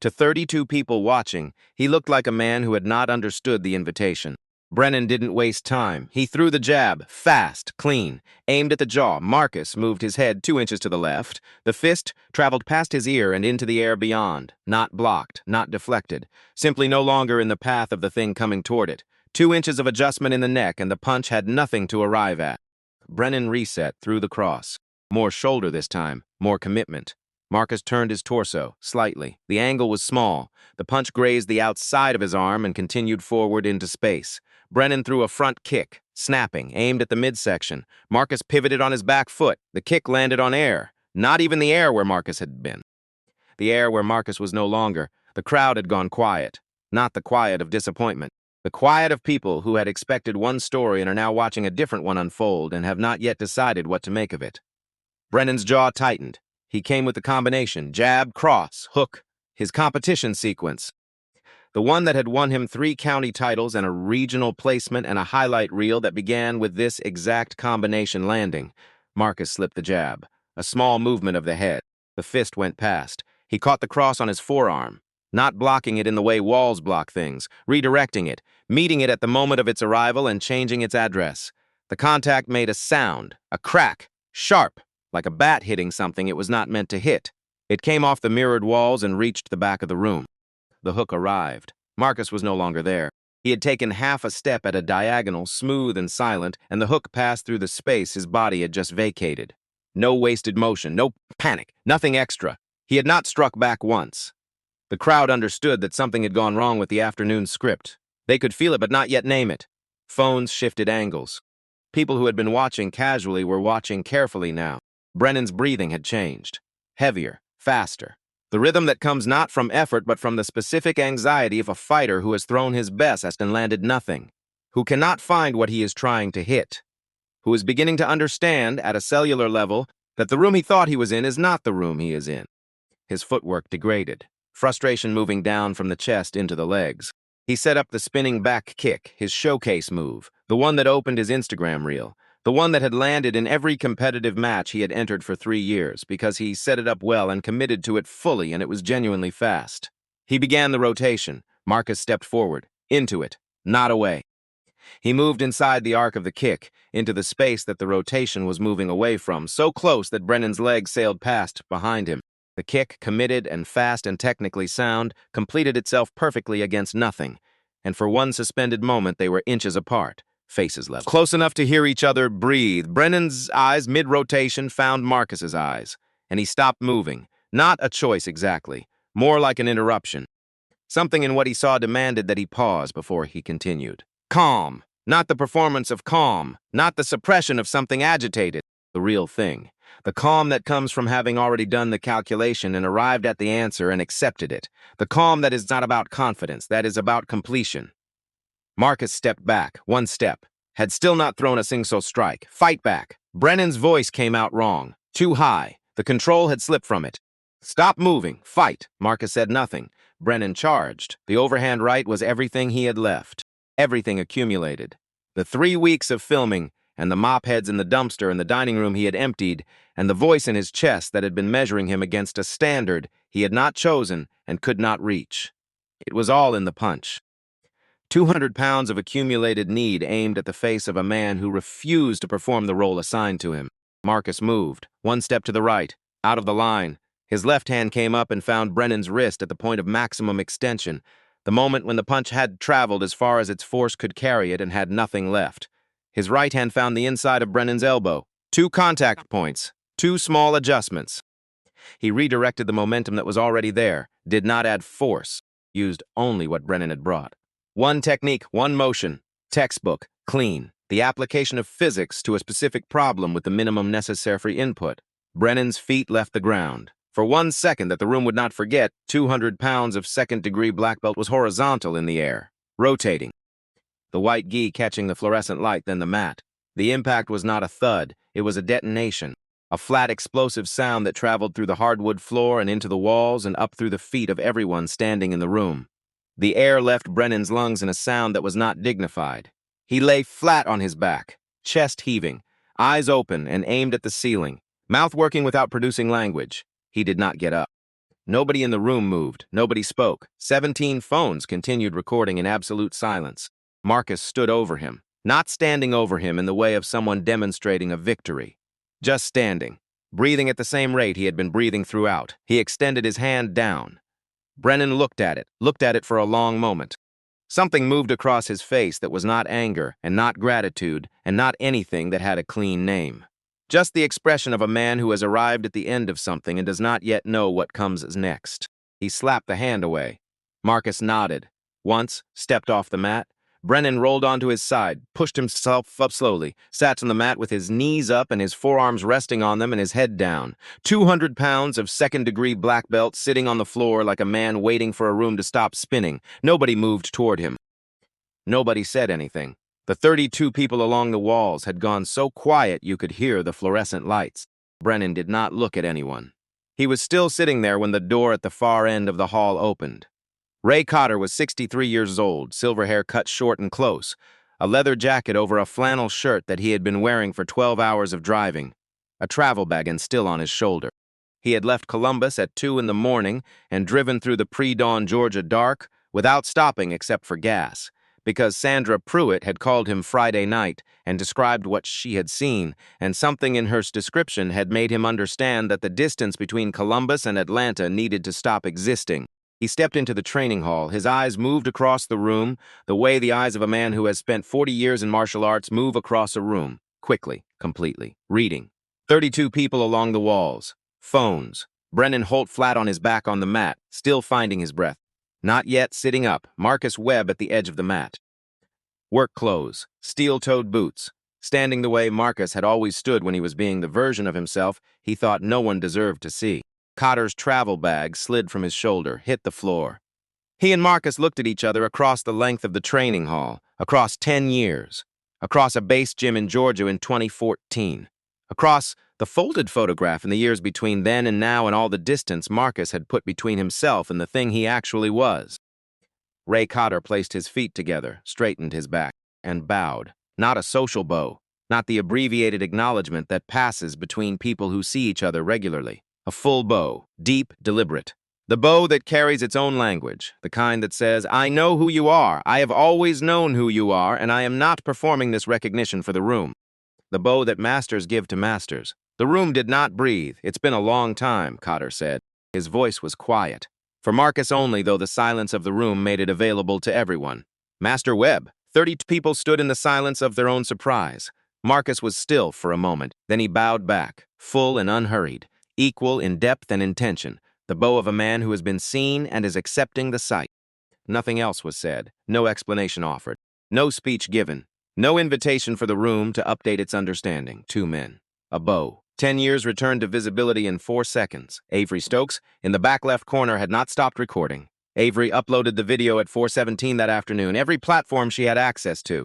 To 32 people watching, he looked like a man who had not understood the invitation. Brennan didn't waste time. He threw the jab, fast, clean, aimed at the jaw. Marcus moved his head 2 inches to the left. The fist traveled past his ear and into the air beyond, not blocked, not deflected, simply no longer in the path of the thing coming toward it. 2 inches of adjustment in the neck, and the punch had nothing to arrive at. Brennan reset, through the cross. More shoulder this time, more commitment. Marcus turned his torso, slightly. The angle was small. The punch grazed the outside of his arm and continued forward into space. Brennan threw a front kick, snapping, aimed at the midsection. Marcus pivoted on his back foot. The kick landed on air. Not even the air where Marcus had been. The air where Marcus was no longer. The crowd had gone quiet. Not the quiet of disappointment. The quiet of people who had expected one story and are now watching a different one unfold and have not yet decided what to make of it. Brennan's jaw tightened. He came with the combination, jab, cross, hook, his competition sequence. The one that had won him 3 county titles and a regional placement and a highlight reel that began with this exact combination landing. Marcus slipped the jab. A small movement of the head. The fist went past. He caught the cross on his forearm, not blocking it in the way walls block things, redirecting it, meeting it at the moment of its arrival and changing its address. The contact made a sound, a crack, sharp, like a bat hitting something it was not meant to hit. It came off the mirrored walls and reached the back of the room. The hook arrived. Marcus was no longer there. He had taken half a step at a diagonal, smooth and silent, and the hook passed through the space his body had just vacated. No wasted motion, no panic, nothing extra. He had not struck back once. The crowd understood that something had gone wrong with the afternoon script. They could feel it but not yet name it. Phones shifted angles. People who had been watching casually were watching carefully now. Brennan's breathing had changed. Heavier, faster. The rhythm that comes not from effort but from the specific anxiety of a fighter who has thrown his best and landed nothing, who cannot find what he is trying to hit, who is beginning to understand, at a cellular level, that the room he thought he was in is not the room he is in. His footwork degraded, frustration moving down from the chest into the legs. He set up the spinning back kick, his showcase move, the one that opened his Instagram reel, the one that had landed in every competitive match he had entered for 3 years, because he set it up well and committed to it fully, and it was genuinely fast. He began the rotation. Marcus stepped forward, into it, not away. He moved inside the arc of the kick, into the space that the rotation was moving away from, so close that Brennan's leg sailed past behind him. The kick, committed and fast and technically sound, completed itself perfectly against nothing, and for one suspended moment they were inches apart, faces level. Close enough to hear each other breathe. Brennan's eyes, mid-rotation, found Marcus's eyes, and he stopped moving. Not a choice exactly, more like an interruption. Something in what he saw demanded that he pause before he continued. Calm, not the performance of calm, not the suppression of something agitated, the real thing. The calm that comes from having already done the calculation and arrived at the answer and accepted it. The calm that is not about confidence, that is about completion. Marcus stepped back, one step, had still not thrown a single strike. Fight back. Brennan's voice came out wrong, too high. The control had slipped from it. Stop moving, fight. Marcus said nothing. Brennan charged. The overhand right was everything he had left. Everything accumulated. The 3 weeks of filming, and the mop heads in the dumpster in the dining room he had emptied, and the voice in his chest that had been measuring him against a standard he had not chosen and could not reach. It was all in the punch. 200 pounds of accumulated need aimed at the face of a man who refused to perform the role assigned to him. Marcus moved, one step to the right, out of the line. His left hand came up and found Brennan's wrist at the point of maximum extension, the moment when the punch had traveled as far as its force could carry it and had nothing left. His right hand found the inside of Brennan's elbow. 2 contact points, 2 small adjustments. He redirected the momentum that was already there, did not add force, used only what Brennan had brought. One technique, one motion, textbook, clean. The application of physics to a specific problem with the minimum necessary input. Brennan's feet left the ground. For 1 second that the room would not forget, 200 pounds of second-degree black belt was horizontal in the air, rotating. The white gi catching the fluorescent light, then the mat. The impact was not a thud, it was a detonation. A flat, explosive sound that traveled through the hardwood floor and into the walls and up through the feet of everyone standing in the room. The air left Brennan's lungs in a sound that was not dignified. He lay flat on his back, chest heaving, eyes open and aimed at the ceiling, mouth working without producing language. He did not get up. Nobody in the room moved. Nobody spoke. 17 phones continued recording in absolute silence. Marcus stood over him, not standing over him in the way of someone demonstrating a victory. Just standing, breathing at the same rate he had been breathing throughout. He extended his hand down. Brennan looked at it for a long moment. Something moved across his face that was not anger and not gratitude and not anything that had a clean name. Just the expression of a man who has arrived at the end of something and does not yet know what comes next. He slapped the hand away. Marcus nodded. Once, stepped off the mat. Brennan rolled onto his side, pushed himself up slowly, sat on the mat with his knees up and his forearms resting on them and his head down. 200 pounds of second-degree black belt sitting on the floor like a man waiting for a room to stop spinning. Nobody moved toward him. Nobody said anything. The 32 people along the walls had gone so quiet you could hear the fluorescent lights. Brennan did not look at anyone. He was still sitting there when the door at the far end of the hall opened. Ray Cotter was 63 years old, silver hair cut short and close, a leather jacket over a flannel shirt that he had been wearing for 12 hours of driving, a travel bag and still on his shoulder. He had left Columbus at 2 in the morning and driven through the pre-dawn Georgia dark without stopping except for gas, because Sandra Pruitt had called him Friday night and described what she had seen, and something in her description had made him understand that the distance between Columbus and Atlanta needed to stop existing. He stepped into the training hall. His eyes moved across the room, the way the eyes of a man who has spent 40 years in martial arts move across a room, quickly, completely, reading. 32 people along the walls. Phones. Brennan Holt flat on his back on the mat, still finding his breath. Not yet sitting up, Marcus Webb at the edge of the mat. Work clothes, steel-toed boots, standing the way Marcus had always stood when he was being the version of himself he thought no one deserved to see. Cotter's travel bag slid from his shoulder, hit the floor. He and Marcus looked at each other across the length of the training hall, across 10 years, across a base gym in Georgia in 2014, across the folded photograph in the years between then and now and all the distance Marcus had put between himself and the thing he actually was. Ray Cotter placed his feet together, straightened his back, and bowed. Not a social bow, not the abbreviated acknowledgement that passes between people who see each other regularly. A full bow, deep, deliberate. The bow that carries its own language, the kind that says, I know who you are, I have always known who you are, and I am not performing this recognition for the room. The bow that masters give to masters. The room did not breathe. It's been a long time, Cotter said. His voice was quiet. For Marcus only, though the silence of the room made it available to everyone. Master Webb. 30 people stood in the silence of their own surprise. Marcus was still for a moment. Then he bowed back, full and unhurried, equal in depth and intention, the bow of a man who has been seen and is accepting the sight. Nothing else was said, no explanation offered, no speech given, no invitation for the room to update its understanding. 2 men. A bow. 10 years returned to visibility in 4 seconds. Avery Stokes, in the back left corner, had not stopped recording. Avery uploaded the video at 4:17 that afternoon, every platform she had access to.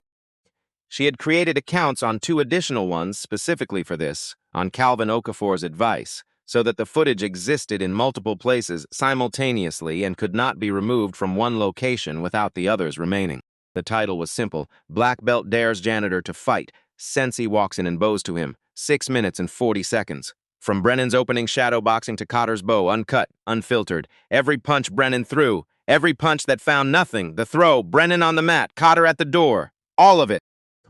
She had created accounts on 2 additional ones specifically for this, on Calvin Okafor's advice, so that the footage existed in multiple places simultaneously and could not be removed from one location without the others remaining. The title was simple: Black Belt dares Janitor to fight. Sensei walks in and bows to him. 6 minutes and 40 seconds. From Brennan's opening shadow boxing to Cotter's bow, uncut, unfiltered. Every punch Brennan threw. Every punch that found nothing. The throw, Brennan on the mat, Cotter at the door. All of it.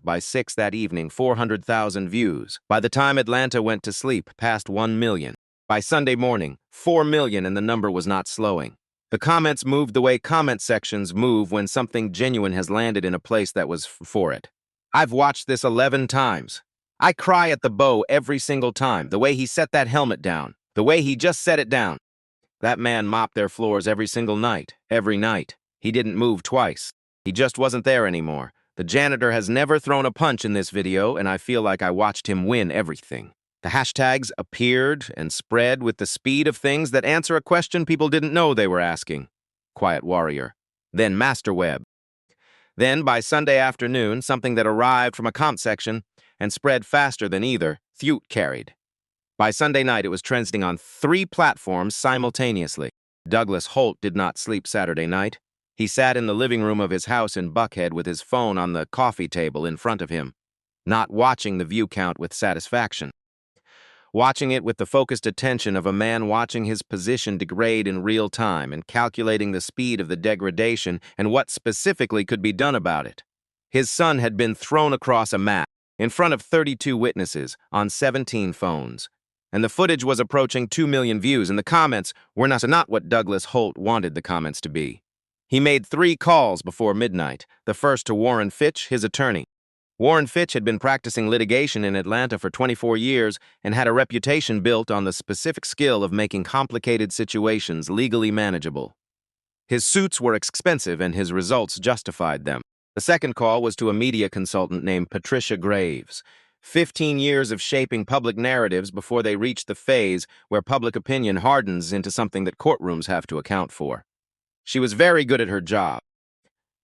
By 6 that evening, 400,000 views. By the time Atlanta went to sleep, past 1 million. By Sunday morning, 4 million, and the number was not slowing. The comments moved the way comment sections move when something genuine has landed in a place that was for it. I've watched this 11 times. I cry at the bow every single time, the way he set that helmet down, the way he just set it down. That man mopped their floors every single night, every night. He didn't move twice. He just wasn't there anymore. The janitor has never thrown a punch in this video, and I feel like I watched him win everything. The hashtags appeared and spread with the speed of things that answer a question people didn't know they were asking. Quiet Warrior. Then Master Webb. Then, by Sunday afternoon, something that arrived from a comp section and spread faster than either, Thute carried. By Sunday night, it was trending on 3 platforms simultaneously. Douglas Holt did not sleep Saturday night. He sat in the living room of his house in Buckhead with his phone on the coffee table in front of him, not watching the view count with satisfaction. Watching it with the focused attention of a man watching his position degrade in real time and calculating the speed of the degradation and what specifically could be done about it. His son had been thrown across a mat in front of 32 witnesses on 17 phones, and the footage was approaching 2 million views, and the comments were not what Douglas Holt wanted the comments to be. He made 3 calls before midnight, the first to Warren Fitch, his attorney. Warren Fitch had been practicing litigation in Atlanta for 24 years and had a reputation built on the specific skill of making complicated situations legally manageable. His suits were expensive and his results justified them. The second call was to a media consultant named Patricia Graves. 15 years of shaping public narratives before they reach the phase where public opinion hardens into something that courtrooms have to account for. She was very good at her job.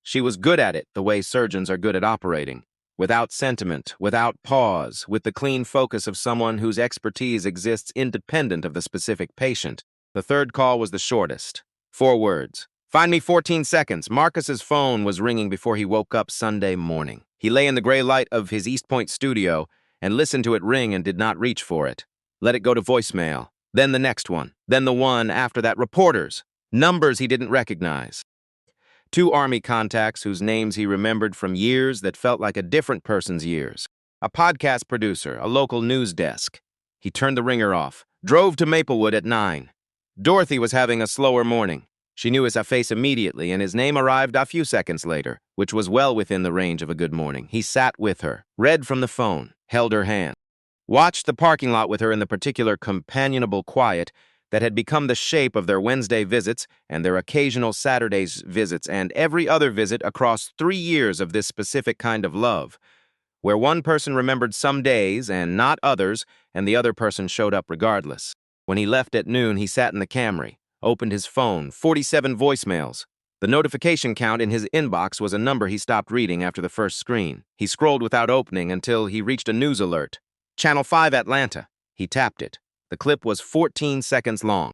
She was good at it the way surgeons are good at operating. Without sentiment, without pause, with the clean focus of someone whose expertise exists independent of the specific patient. The third call was the shortest. 4 words. Find me 14 seconds. Marcus's phone was ringing before he woke up Sunday morning. He lay in the gray light of his East Point studio and listened to it ring and did not reach for it. Let it go to voicemail. Then the next one. Then the one after that. Reporters. Numbers he didn't recognize. 2 Army contacts whose names he remembered from years that felt like a different person's years. A podcast producer, a local news desk. He turned the ringer off, drove to Maplewood at 9. Dorothy was having a slower morning. She knew his face immediately, and his name arrived a few seconds later, which was well within the range of a good morning. He sat with her, read from the phone, held her hand, watched the parking lot with her in the particular companionable quiet that had become the shape of their Wednesday visits and their occasional Saturday's visits and every other visit across 3 years of this specific kind of love, where one person remembered some days and not others, and the other person showed up regardless. When he left at noon, he sat in the Camry, opened his phone, 47 voicemails. The notification count in his inbox was a number he stopped reading after the first screen. He scrolled without opening until he reached a news alert. Channel 5 Atlanta. He tapped it. The clip was 14 seconds long.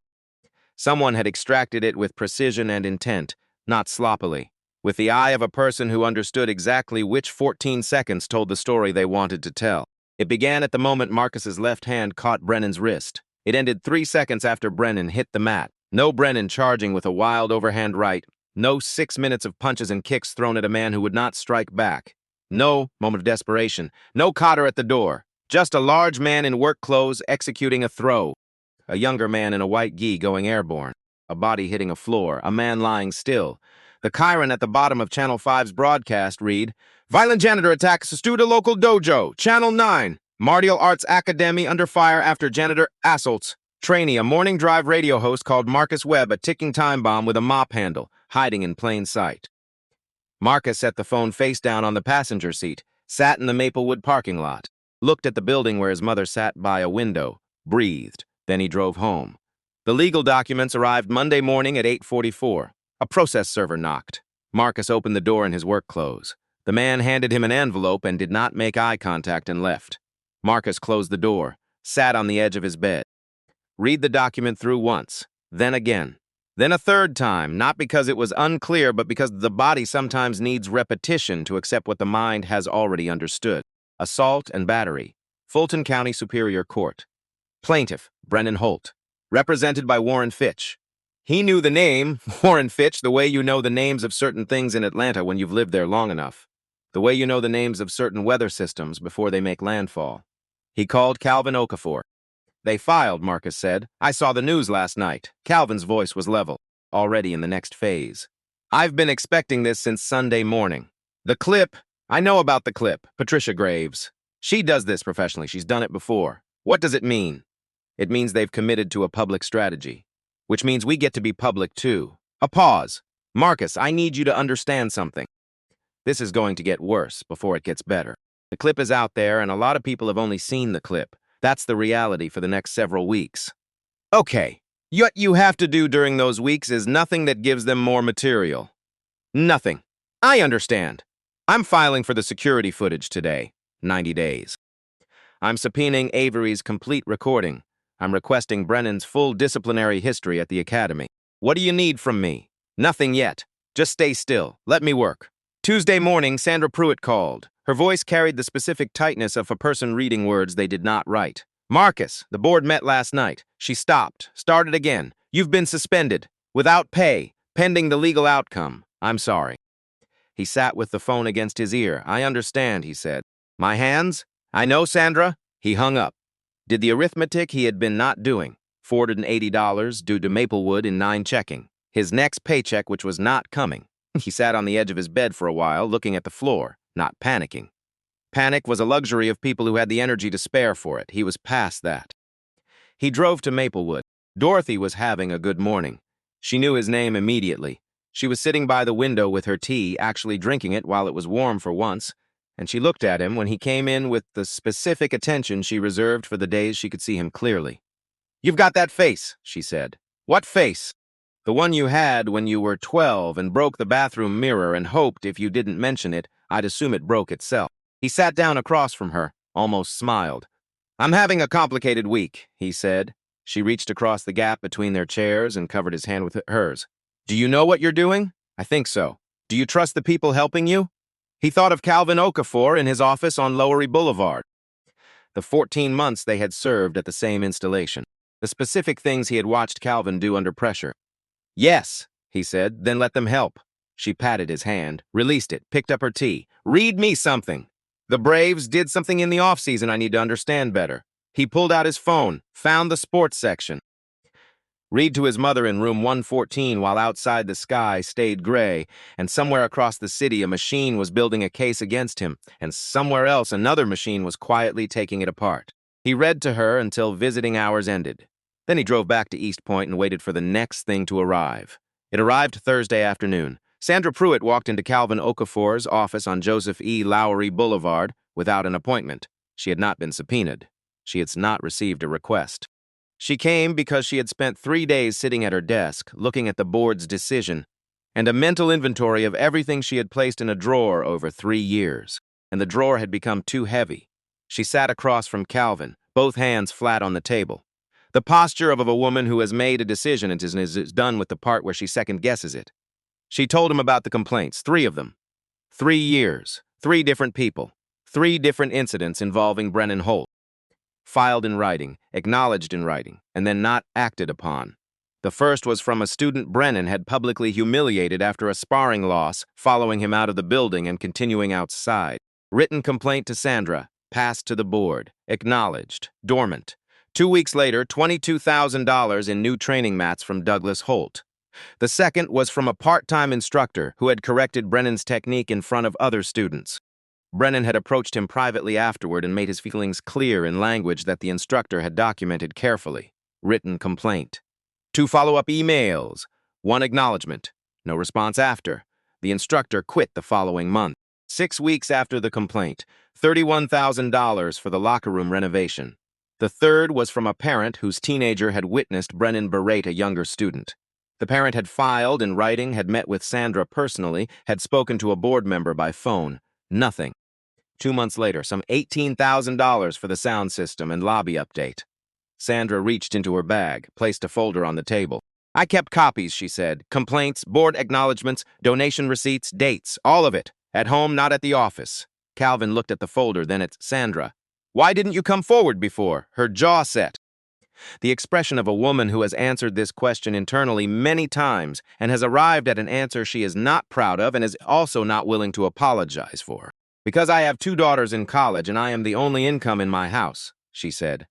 Someone had extracted it with precision and intent, not sloppily, with the eye of a person who understood exactly which 14 seconds told the story they wanted to tell. It began at the moment Marcus's left hand caught Brennan's wrist. It ended 3 seconds after Brennan hit the mat. No Brennan charging with a wild overhand right. No 6 minutes of punches and kicks thrown at a man who would not strike back. No moment of desperation. No Cotter at the door. Just a large man in work clothes executing a throw. A younger man in a white gi going airborne. A body hitting a floor. A man lying still. The Chiron at the bottom of Channel 5's broadcast read, Violent janitor attacks Studa local dojo. Channel 9. Martial Arts Academy under fire after janitor assaults. Trainee, a morning drive radio host called Marcus Webb, a ticking time bomb with a mop handle, hiding in plain sight. Marcus set the phone face down on the passenger seat, sat in the Maplewood parking lot, looked at the building where his mother sat by a window, breathed, then he drove home. The legal documents arrived Monday morning at 8:44. A process server knocked. Marcus opened the door in his work clothes. The man handed him an envelope and did not make eye contact and left. Marcus closed the door, sat on the edge of his bed. Read the document through once, then again. Then a third time, not because it was unclear, but because the body sometimes needs repetition to accept what the mind has already understood. Assault and battery. Fulton County Superior Court. Plaintiff, Brennan Holt. Represented by Warren Fitch. He knew the name, Warren Fitch, the way you know the names of certain things in Atlanta when you've lived there long enough. The way you know the names of certain weather systems before they make landfall. He called Calvin Okafor. They filed, Marcus said. I saw the news last night. Calvin's voice was level, already in the next phase. I've been expecting this since Sunday morning. The clip, I know about the clip, Patricia Graves. She does this professionally. She's done it before. What does it mean? It means they've committed to a public strategy, which means we get to be public too. A pause. Marcus, I need you to understand something. This is going to get worse before it gets better. The clip is out there, and a lot of people have only seen the clip. That's the reality for the next several weeks. Okay, what you have to do during those weeks is nothing that gives them more material. Nothing. I understand. I'm filing for the security footage today, 90 days. I'm subpoenaing Avery's complete recording. I'm requesting Brennan's full disciplinary history at the academy. What do you need from me? Nothing yet. Just stay still. Let me work. Tuesday morning, Sandra Pruitt called. Her voice carried the specific tightness of a person reading words they did not write. Marcus, the board met last night. She stopped, started again. You've been suspended, without pay, pending the legal outcome. I'm sorry. He sat with the phone against his ear. I understand, he said. My hands? I know, Sandra. He hung up. Did the arithmetic he had been not doing. $480 due to Maplewood in 9 checking. His next paycheck, which was not coming. He sat on the edge of his bed for a while, looking at the floor, not panicking. Panic was a luxury of people who had the energy to spare for it. He was past that. He drove to Maplewood. Dorothy was having a good morning. She knew his name immediately. She was sitting by the window with her tea, actually drinking it while it was warm for once, and she looked at him when he came in with the specific attention she reserved for the days she could see him clearly. You've got that face, she said. What face? The one you had when you were 12 and broke the bathroom mirror and hoped if you didn't mention it, I'd assume it broke itself. He sat down across from her, almost smiled. I'm having a complicated week, he said. She reached across the gap between their chairs and covered his hand with hers. Do you know what you're doing? I think so. Do you trust the people helping you? He thought of Calvin Okafor in his office on Lowery Boulevard. The 14 months they had served at the same installation. The specific things he had watched Calvin do under pressure. Yes, he said, then let them help. She patted his hand, released it, picked up her tea. Read me something. The Braves did something in the offseason I need to understand better. He pulled out his phone, found the sports section. Read to his mother in room 114 while outside the sky stayed gray, and somewhere across the city a machine was building a case against him, and somewhere else another machine was quietly taking it apart. He read to her until visiting hours ended. Then he drove back to East Point and waited for the next thing to arrive. It arrived Thursday afternoon. Sandra Pruitt walked into Calvin Okafor's office on Joseph E. Lowery Boulevard without an appointment. She had not been subpoenaed. She had not received a request. She came because she had spent 3 days sitting at her desk, looking at the board's decision, and a mental inventory of everything she had placed in a drawer over 3 years, and the drawer had become too heavy. She sat across from Calvin, both hands flat on the table. The posture of a woman who has made a decision and is done with the part where she second-guesses it. She told him about the complaints, 3 of them. 3 years, 3 different people, 3 different incidents involving Brennan Holt. Filed in writing, acknowledged in writing, and then not acted upon. The first was from a student Brennan had publicly humiliated after a sparring loss, following him out of the building and continuing outside. Written complaint to Sandra, passed to the board, acknowledged, dormant. 2 weeks later, $22,000 in new training mats from Douglas Holt. The second was from a part-time instructor who had corrected Brennan's technique in front of other students. Brennan had approached him privately afterward and made his feelings clear in language that the instructor had documented carefully. Written complaint. 2 follow-up emails. 1 acknowledgement. No response after. The instructor quit the following month. 6 weeks after the complaint. $31,000 for the locker room renovation. The third was from a parent whose teenager had witnessed Brennan berate a younger student. The parent had filed in writing, had met with Sandra personally, had spoken to a board member by phone. Nothing. 2 months later, some $18,000 for the sound system and lobby update. Sandra reached into her bag, placed a folder on the table. I kept copies, she said. Complaints, board acknowledgments, donation receipts, dates, all of it. At home, not at the office. Calvin looked at the folder, then at Sandra. Why didn't you come forward before? Her jaw set. The expression of a woman who has answered this question internally many times and has arrived at an answer she is not proud of and is also not willing to apologize for. Because I have 2 daughters in college and I am the only income in my house, she said.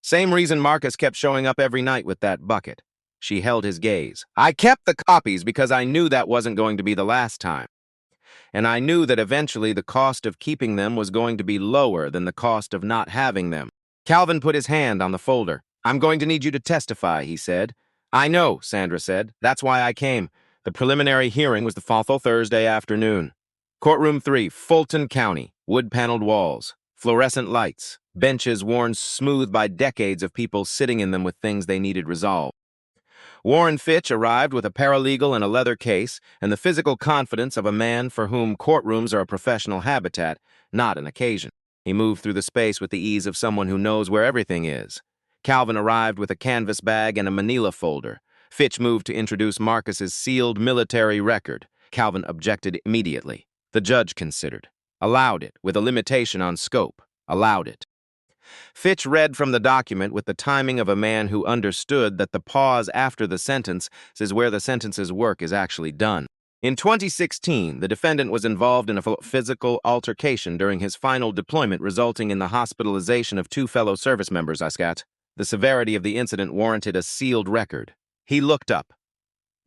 Same reason Marcus kept showing up every night with that bucket. She held his gaze. I kept the copies because I knew that wasn't going to be the last time. And I knew that eventually the cost of keeping them was going to be lower than the cost of not having them. Calvin put his hand on the folder. I'm going to need you to testify, he said. I know, Sandra said. That's why I came. The preliminary hearing was the following Thursday afternoon. Courtroom 3, Fulton County, wood-paneled walls, fluorescent lights, benches worn smooth by decades of people sitting in them with things they needed resolved. Warren Fitch arrived with a paralegal and a leather case and the physical confidence of a man for whom courtrooms are a professional habitat, not an occasion. He moved through the space with the ease of someone who knows where everything is. Calvin arrived with a canvas bag and a manila folder. Fitch moved to introduce Marcus's sealed military record. Calvin objected immediately. The judge considered. Allowed it, with a limitation on scope. Allowed it. Fitch read from the document with the timing of a man who understood that the pause after the sentence is where the sentence's work is actually done. In 2016, the defendant was involved in a physical altercation during his final deployment, resulting in the hospitalization of 2 fellow service members. The severity of the incident warranted a sealed record. He looked up.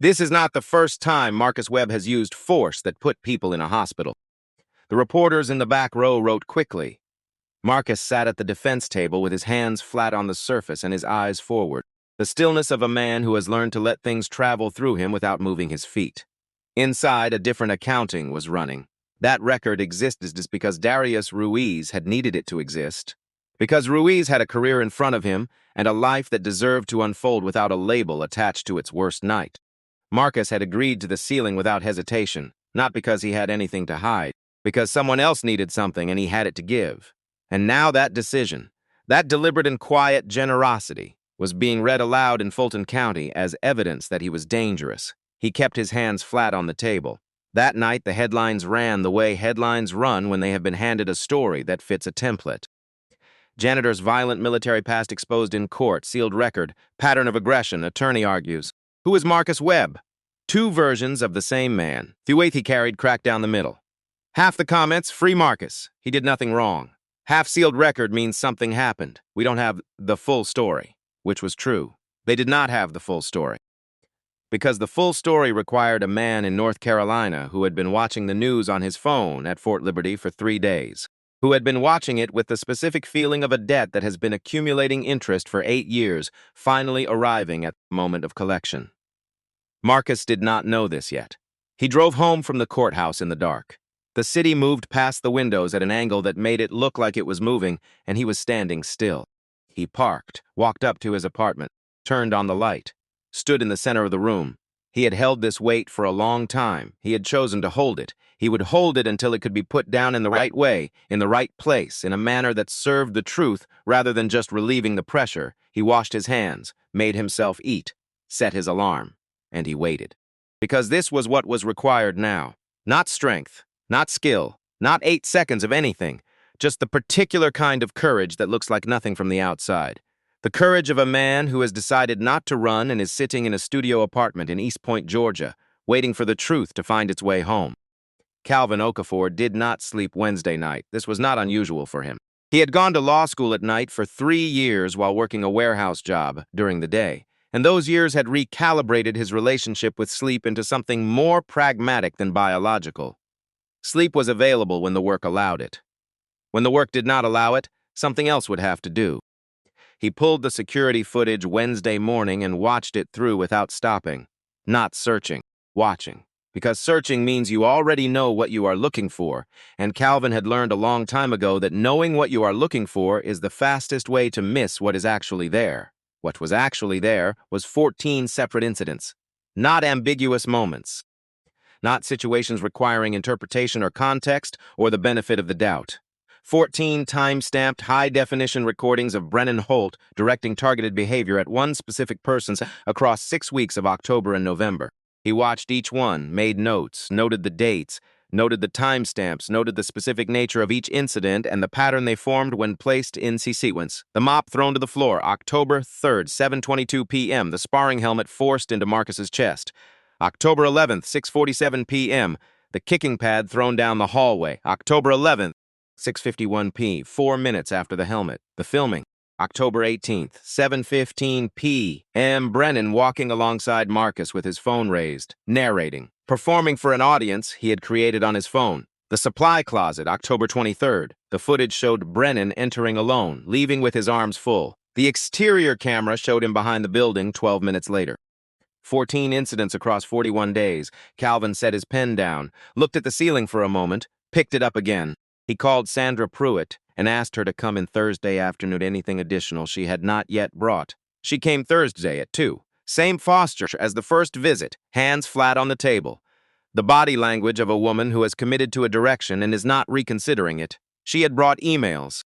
This is not the first time Marcus Webb has used force that put people in a hospital. The reporters in the back row wrote quickly. Marcus sat at the defense table with his hands flat on the surface and his eyes forward, the stillness of a man who has learned to let things travel through him without moving his feet. Inside, a different accounting was running. That record existed just because Darius Ruiz had needed it to exist. Because Ruiz had a career in front of him and a life that deserved to unfold without a label attached to its worst night. Marcus had agreed to the ceiling without hesitation, not because he had anything to hide, because someone else needed something and he had it to give. And now that decision, that deliberate and quiet generosity, was being read aloud in Fulton County as evidence that he was dangerous. He kept his hands flat on the table. That night, the headlines ran the way headlines run when they have been handed a story that fits a template. Janitor's violent military past exposed in court, sealed record, pattern of aggression, attorney argues. Who is Marcus Webb? 2 versions of the same man. The weight he carried cracked down the middle. Half the comments, free Marcus. He did nothing wrong. Half-sealed record means something happened. We don't have the full story, which was true. They did not have the full story. Because the full story required a man in North Carolina who had been watching the news on his phone at Fort Liberty for 3 days, who had been watching it with the specific feeling of a debt that has been accumulating interest for 8 years, finally arriving at the moment of collection. Marcus did not know this yet. He drove home from the courthouse in the dark. The city moved past the windows at an angle that made it look like it was moving, and he was standing still. He parked, walked up to his apartment, turned on the light, stood in the center of the room. He had held this weight for a long time. He had chosen to hold it. He would hold it until it could be put down in the right way, in the right place, in a manner that served the truth rather than just relieving the pressure. He washed his hands, made himself eat, set his alarm, and he waited. Because this was what was required now. Not strength, not skill, not 8 seconds of anything, just the particular kind of courage that looks like nothing from the outside. The courage of a man who has decided not to run and is sitting in a studio apartment in East Point, Georgia, waiting for the truth to find its way home. Calvin Okafor did not sleep Wednesday night. This was not unusual for him. He had gone to law school at night for 3 years while working a warehouse job during the day, and those years had recalibrated his relationship with sleep into something more pragmatic than biological. Sleep was available when the work allowed it. When the work did not allow it, something else would have to do. He pulled the security footage Wednesday morning and watched it through without stopping. Not searching, watching. Because searching means you already know what you are looking for, and Calvin had learned a long time ago that knowing what you are looking for is the fastest way to miss what is actually there. What was actually there was 14 separate incidents, not ambiguous moments, not situations requiring interpretation or context or the benefit of the doubt. 14 time-stamped, high-definition recordings of Brennan Holt directing targeted behavior at one specific person across 6 weeks of October and November. He watched each one, made notes, noted the dates, noted the timestamps, noted the specific nature of each incident and the pattern they formed when placed in sequence. The mop thrown to the floor, October 3rd, 7:22 p.m., the sparring helmet forced into Marcus's chest. October 11th, 6:47 p.m., the kicking pad thrown down the hallway. October 11th, 6:51 p., 4 minutes after the helmet. The filming. October 18th, 7:15 p.m., Brennan walking alongside Marcus with his phone raised, narrating, performing for an audience he had created on his phone. The supply closet, October 23rd. The footage showed Brennan entering alone, leaving with his arms full. The exterior camera showed him behind the building 12 minutes later. 14 incidents across 41 days. Calvin set his pen down, looked at the ceiling for a moment, picked it up again. He called Sandra Pruitt and asked her to come in Thursday afternoon anything additional she had not yet brought. She came Thursday at 2. Same posture as the first visit, hands flat on the table. The body language of a woman who has committed to a direction and is not reconsidering it. She had brought emails.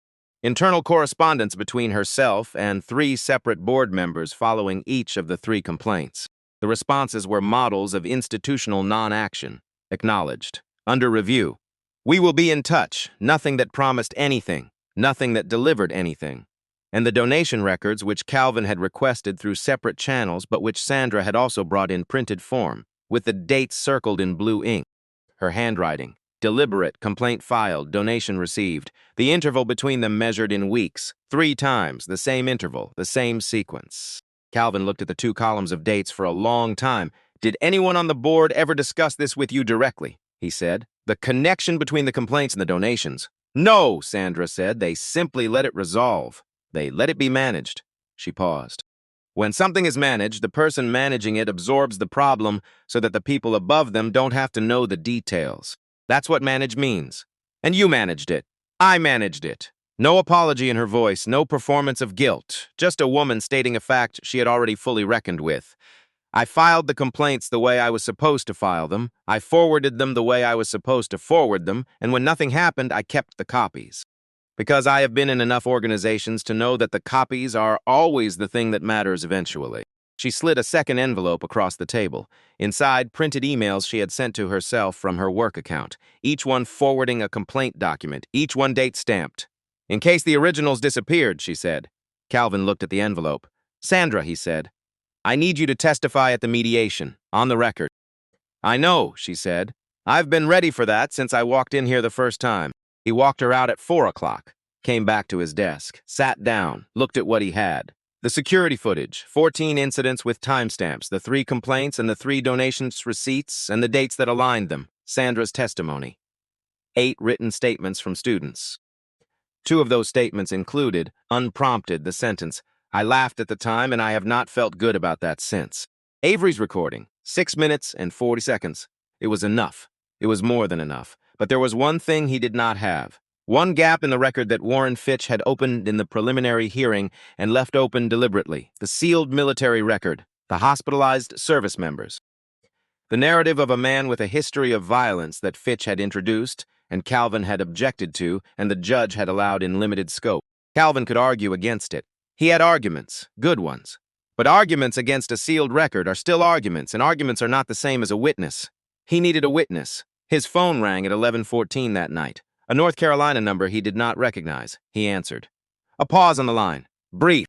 Internal correspondence between herself and 3 separate board members following each of the 3 complaints. The responses were models of institutional non-action. Acknowledged. Under review. We will be in touch. Nothing that promised anything. Nothing that delivered anything. And the donation records which Calvin had requested through separate channels but which Sandra had also brought in printed form, with the dates circled in blue ink. Her handwriting. Deliberate, complaint filed, donation received. The interval between them measured in weeks. 3 times, the same interval, the same sequence. Calvin looked at the 2 columns of dates for a long time. Did anyone on the board ever discuss this with you directly? He said. The connection between the complaints and the donations. No, Sandra said. They simply let it resolve. They let it be managed. She paused. When something is managed, the person managing it absorbs the problem so that the people above them don't have to know the details. That's what manage means. And you managed it. I managed it. No apology in her voice, no performance of guilt, just a woman stating a fact she had already fully reckoned with. I filed the complaints the way I was supposed to file them, I forwarded them the way I was supposed to forward them, and when nothing happened, I kept the copies. Because I have been in enough organizations to know that the copies are always the thing that matters eventually. She slid a second envelope across the table. Inside, printed emails she had sent to herself from her work account, each one forwarding a complaint document, each one date-stamped. In case the originals disappeared, she said. Calvin looked at the envelope. Sandra, he said, I need you to testify at the mediation, on the record. I know, she said. I've been ready for that since I walked in here the first time. He walked her out at 4 o'clock, came back to his desk, sat down, looked at what he had. The security footage, 14 incidents with timestamps, the 3 complaints and the 3 donations receipts and the dates that aligned them, Sandra's testimony. 8 written statements from students. 2 of those statements included, unprompted, the sentence, I laughed at the time and I have not felt good about that since. Avery's recording, 6 minutes and 40 seconds. It was enough. It was more than enough. But there was one thing he did not have. One gap in the record that Warren Fitch had opened in the preliminary hearing and left open deliberately, the sealed military record, the hospitalized service members. The narrative of a man with a history of violence that Fitch had introduced, and Calvin had objected to, and the judge had allowed in limited scope. Calvin could argue against it. He had arguments, good ones. But arguments against a sealed record are still arguments, and arguments are not the same as a witness. He needed a witness. His phone rang at 11:14 that night. A North Carolina number he did not recognize. He answered. A pause on the line. Brief.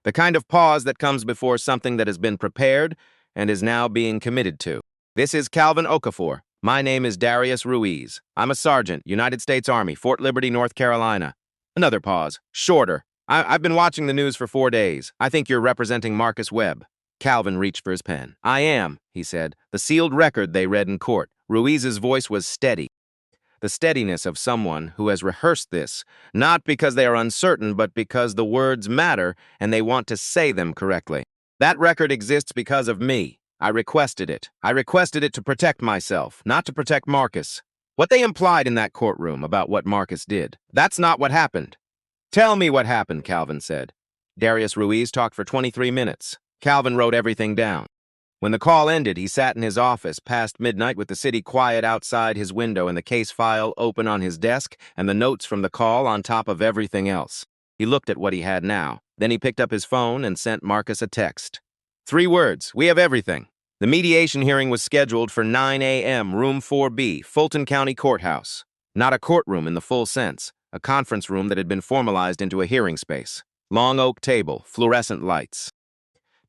The kind of pause that comes before something that has been prepared and is now being committed to. This is Calvin Okafor. My name is Darius Ruiz. I'm a sergeant, United States Army, Fort Liberty, North Carolina. Another pause. Shorter. I've been watching the news for 4 days. I think you're representing Marcus Webb. Calvin reached for his pen. I am, he said. The sealed record they read in court. Ruiz's voice was steady. The steadiness of someone who has rehearsed this, not because they are uncertain, but because the words matter and they want to say them correctly. That record exists because of me. I requested it. I requested it to protect myself, not to protect Marcus. What they implied in that courtroom about what Marcus did, that's not what happened. Tell me what happened, Calvin said. Darius Ruiz talked for 23 minutes. Calvin wrote everything down. When the call ended, he sat in his office past midnight with the city quiet outside his window and the case file open on his desk and the notes from the call on top of everything else. He looked at what he had now. Then he picked up his phone and sent Marcus a text. 3 words. We have everything. The mediation hearing was scheduled for 9 a.m., room 4B, Fulton County Courthouse. Not a courtroom in the full sense, a conference room that had been formalized into a hearing space. Long oak table, fluorescent lights.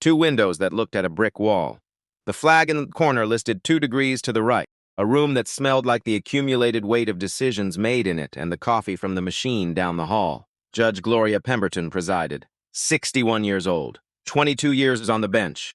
2 windows that looked at a brick wall. The flag in the corner listed 2 degrees to the right. A room that smelled like the accumulated weight of decisions made in it and the coffee from the machine down the hall. Judge Gloria Pemberton presided. 61 years old. 22 years on the bench.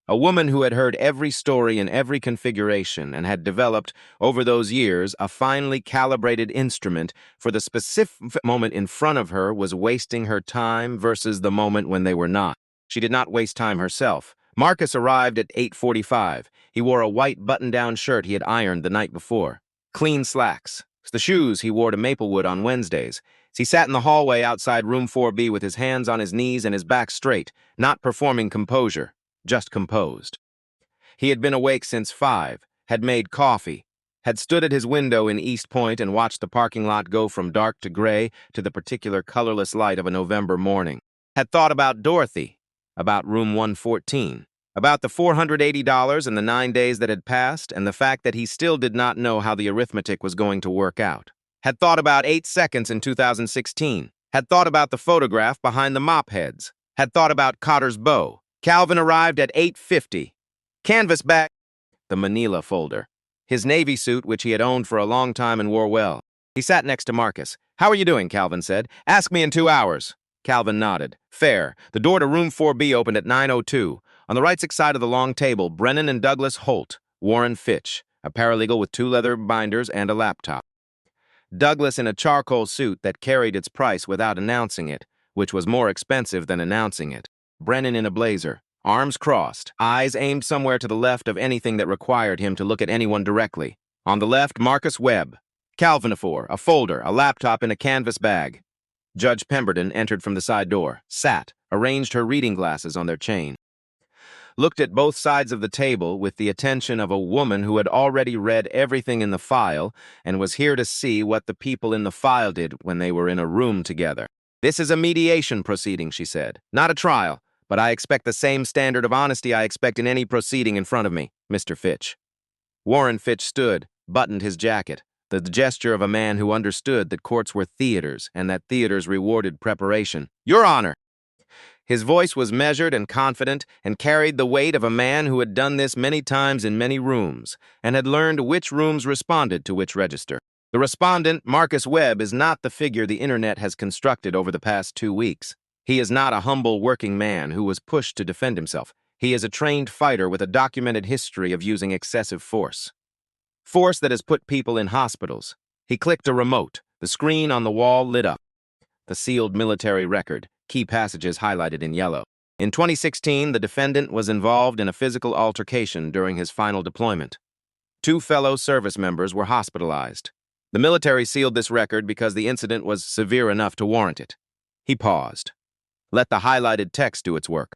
A woman who had heard every story in every configuration and had developed, over those years, a finely calibrated instrument for the specific moment in front of her was wasting her time versus the moment when they were not. She did not waste time herself. Marcus arrived at 8:45. He wore a white button-down shirt he had ironed the night before. Clean slacks. The shoes he wore to Maplewood on Wednesdays. He sat in the hallway outside room 4B with his hands on his knees and his back straight, not performing composure, just composed. He had been awake since 5, had made coffee, had stood at his window in East Point and watched the parking lot go from dark to gray to the particular colorless light of a November morning. Had thought about Dorothy, about room 114, about the $480 and the 9 days that had passed, and the fact that he still did not know how the arithmetic was going to work out. Had thought about 8 seconds in 2016. Had thought about the photograph behind the mop heads. Had thought about Cotter's bow. Calvin arrived at 8:50. Canvas bag. The manila folder. His Navy suit, which he had owned for a long time and wore well. He sat next to Marcus. How are you doing, Calvin said. Ask me in 2 hours. Calvin nodded. Fair. The door to room 4B opened at 9:02. On the right side of the long table, Brennan and Douglas Holt, Warren Fitch, a paralegal with 2 leather binders and a laptop. Douglas in a charcoal suit that carried its price without announcing it, which was more expensive than announcing it. Brennan in a blazer, arms crossed, eyes aimed somewhere to the left of anything that required him to look at anyone directly. On the left, Marcus Webb. Calvinafor, a folder, a laptop in a canvas bag. Judge Pemberton entered from the side door, sat, arranged her reading glasses on their chain. Looked at both sides of the table with the attention of a woman who had already read everything in the file and was here to see what the people in the file did when they were in a room together. This is a mediation proceeding, she said, not a trial, but I expect the same standard of honesty I expect in any proceeding in front of me, Mr. Fitch. Warren Fitch stood, buttoned his jacket, the gesture of a man who understood that courts were theaters and that theaters rewarded preparation. Your Honor! His voice was measured and confident and carried the weight of a man who had done this many times in many rooms and had learned which rooms responded to which register. The respondent, Marcus Webb, is not the figure the internet has constructed over the past 2 weeks. He is not a humble working man who was pushed to defend himself. He is a trained fighter with a documented history of using excessive force. Force that has put people in hospitals. He clicked a remote. The screen on the wall lit up. The sealed military record, key passages highlighted in yellow. In 2016, the defendant was involved in a physical altercation during his final deployment. 2 fellow service members were hospitalized. The military sealed this record because the incident was severe enough to warrant it. He paused. Let the highlighted text do its work.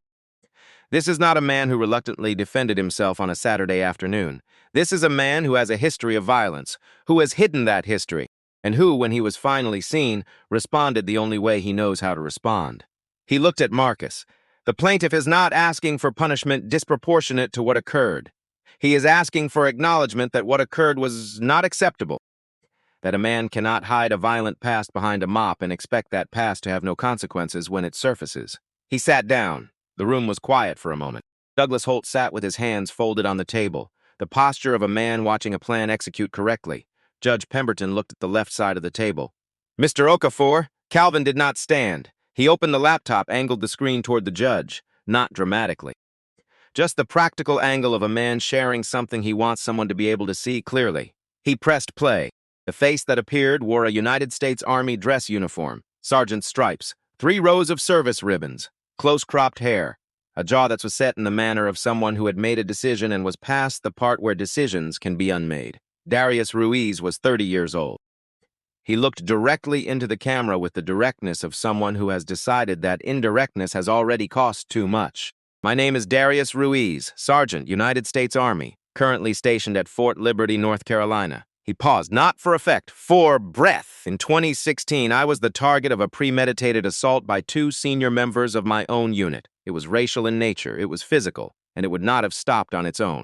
This is not a man who reluctantly defended himself on a Saturday afternoon. This is a man who has a history of violence, who has hidden that history, and who, when he was finally seen, responded the only way he knows how to respond. He looked at Marcus. The plaintiff is not asking for punishment disproportionate to what occurred. He is asking for acknowledgement that what occurred was not acceptable, that a man cannot hide a violent past behind a mop and expect that past to have no consequences when it surfaces. He sat down. The room was quiet for a moment. Douglas Holt sat with his hands folded on the table, the posture of a man watching a plan execute correctly. Judge Pemberton looked at the left side of the table. Mr. Okafor, Calvin did not stand. He opened the laptop, angled the screen toward the judge, not dramatically. Just the practical angle of a man sharing something he wants someone to be able to see clearly. He pressed play. The face that appeared wore a United States Army dress uniform, sergeant's stripes, 3 rows of service ribbons, close-cropped hair, a jaw that was set in the manner of someone who had made a decision and was past the part where decisions can be unmade. Darius Ruiz was 30 years old. He looked directly into the camera with the directness of someone who has decided that indirectness has already cost too much. My name is Darius Ruiz, Sergeant, United States Army, currently stationed at Fort Liberty, North Carolina. He paused, not for effect, for breath. In 2016, I was the target of a premeditated assault by 2 senior members of my own unit. It was racial in nature, it was physical, and it would not have stopped on its own.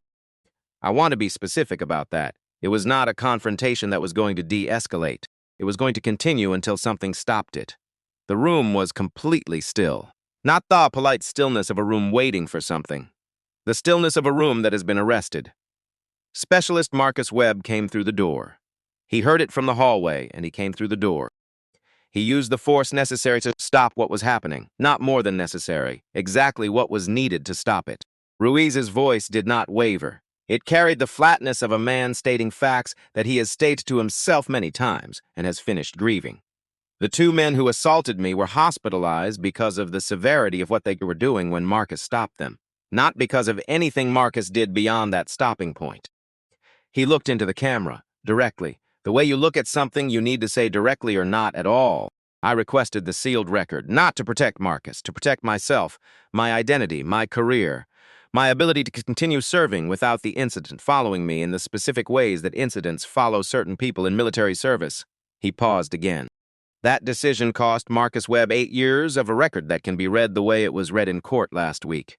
I want to be specific about that. It was not a confrontation that was going to de-escalate. It was going to continue until something stopped it. The room was completely still. Not the polite stillness of a room waiting for something. The stillness of a room that has been arrested. Specialist Marcus Webb came through the door. He heard it from the hallway, and he came through the door. He used the force necessary to stop what was happening, not more than necessary, exactly what was needed to stop it. Ruiz's voice did not waver. It carried the flatness of a man stating facts that he has stated to himself many times and has finished grieving. The 2 men who assaulted me were hospitalized because of the severity of what they were doing when Marcus stopped them, not because of anything Marcus did beyond that stopping point. He looked into the camera, directly. The way you look at something you need to say directly or not at all. I requested the sealed record, not to protect Marcus, to protect myself, my identity, my career, my ability to continue serving without the incident following me in the specific ways that incidents follow certain people in military service. He paused again. That decision cost Marcus Webb 8 years of a record that can be read the way it was read in court last week.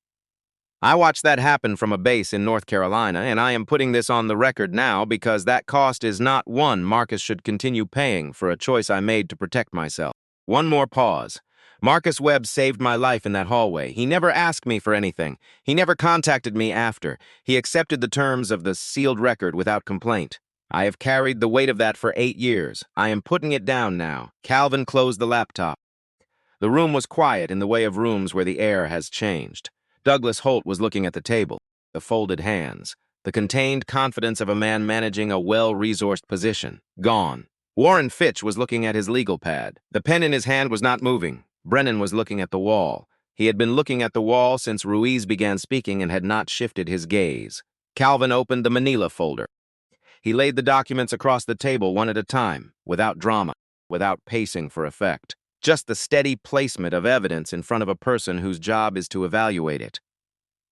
I watched that happen from a base in North Carolina, and I am putting this on the record now because that cost is not one Marcus should continue paying for a choice I made to protect myself. One more pause. Marcus Webb saved my life in that hallway. He never asked me for anything. He never contacted me after. He accepted the terms of the sealed record without complaint. I have carried the weight of that for 8 years. I am putting it down now. Calvin closed the laptop. The room was quiet in the way of rooms where the air has changed. Douglas Holt was looking at the table, the folded hands, the contained confidence of a man managing a well-resourced position. Gone. Warren Fitch was looking at his legal pad. The pen in his hand was not moving. Brennan was looking at the wall. He had been looking at the wall since Ruiz began speaking and had not shifted his gaze. Calvin opened the manila folder. He laid the documents across the table one at a time, without drama, without pacing for effect. Just the steady placement of evidence in front of a person whose job is to evaluate it.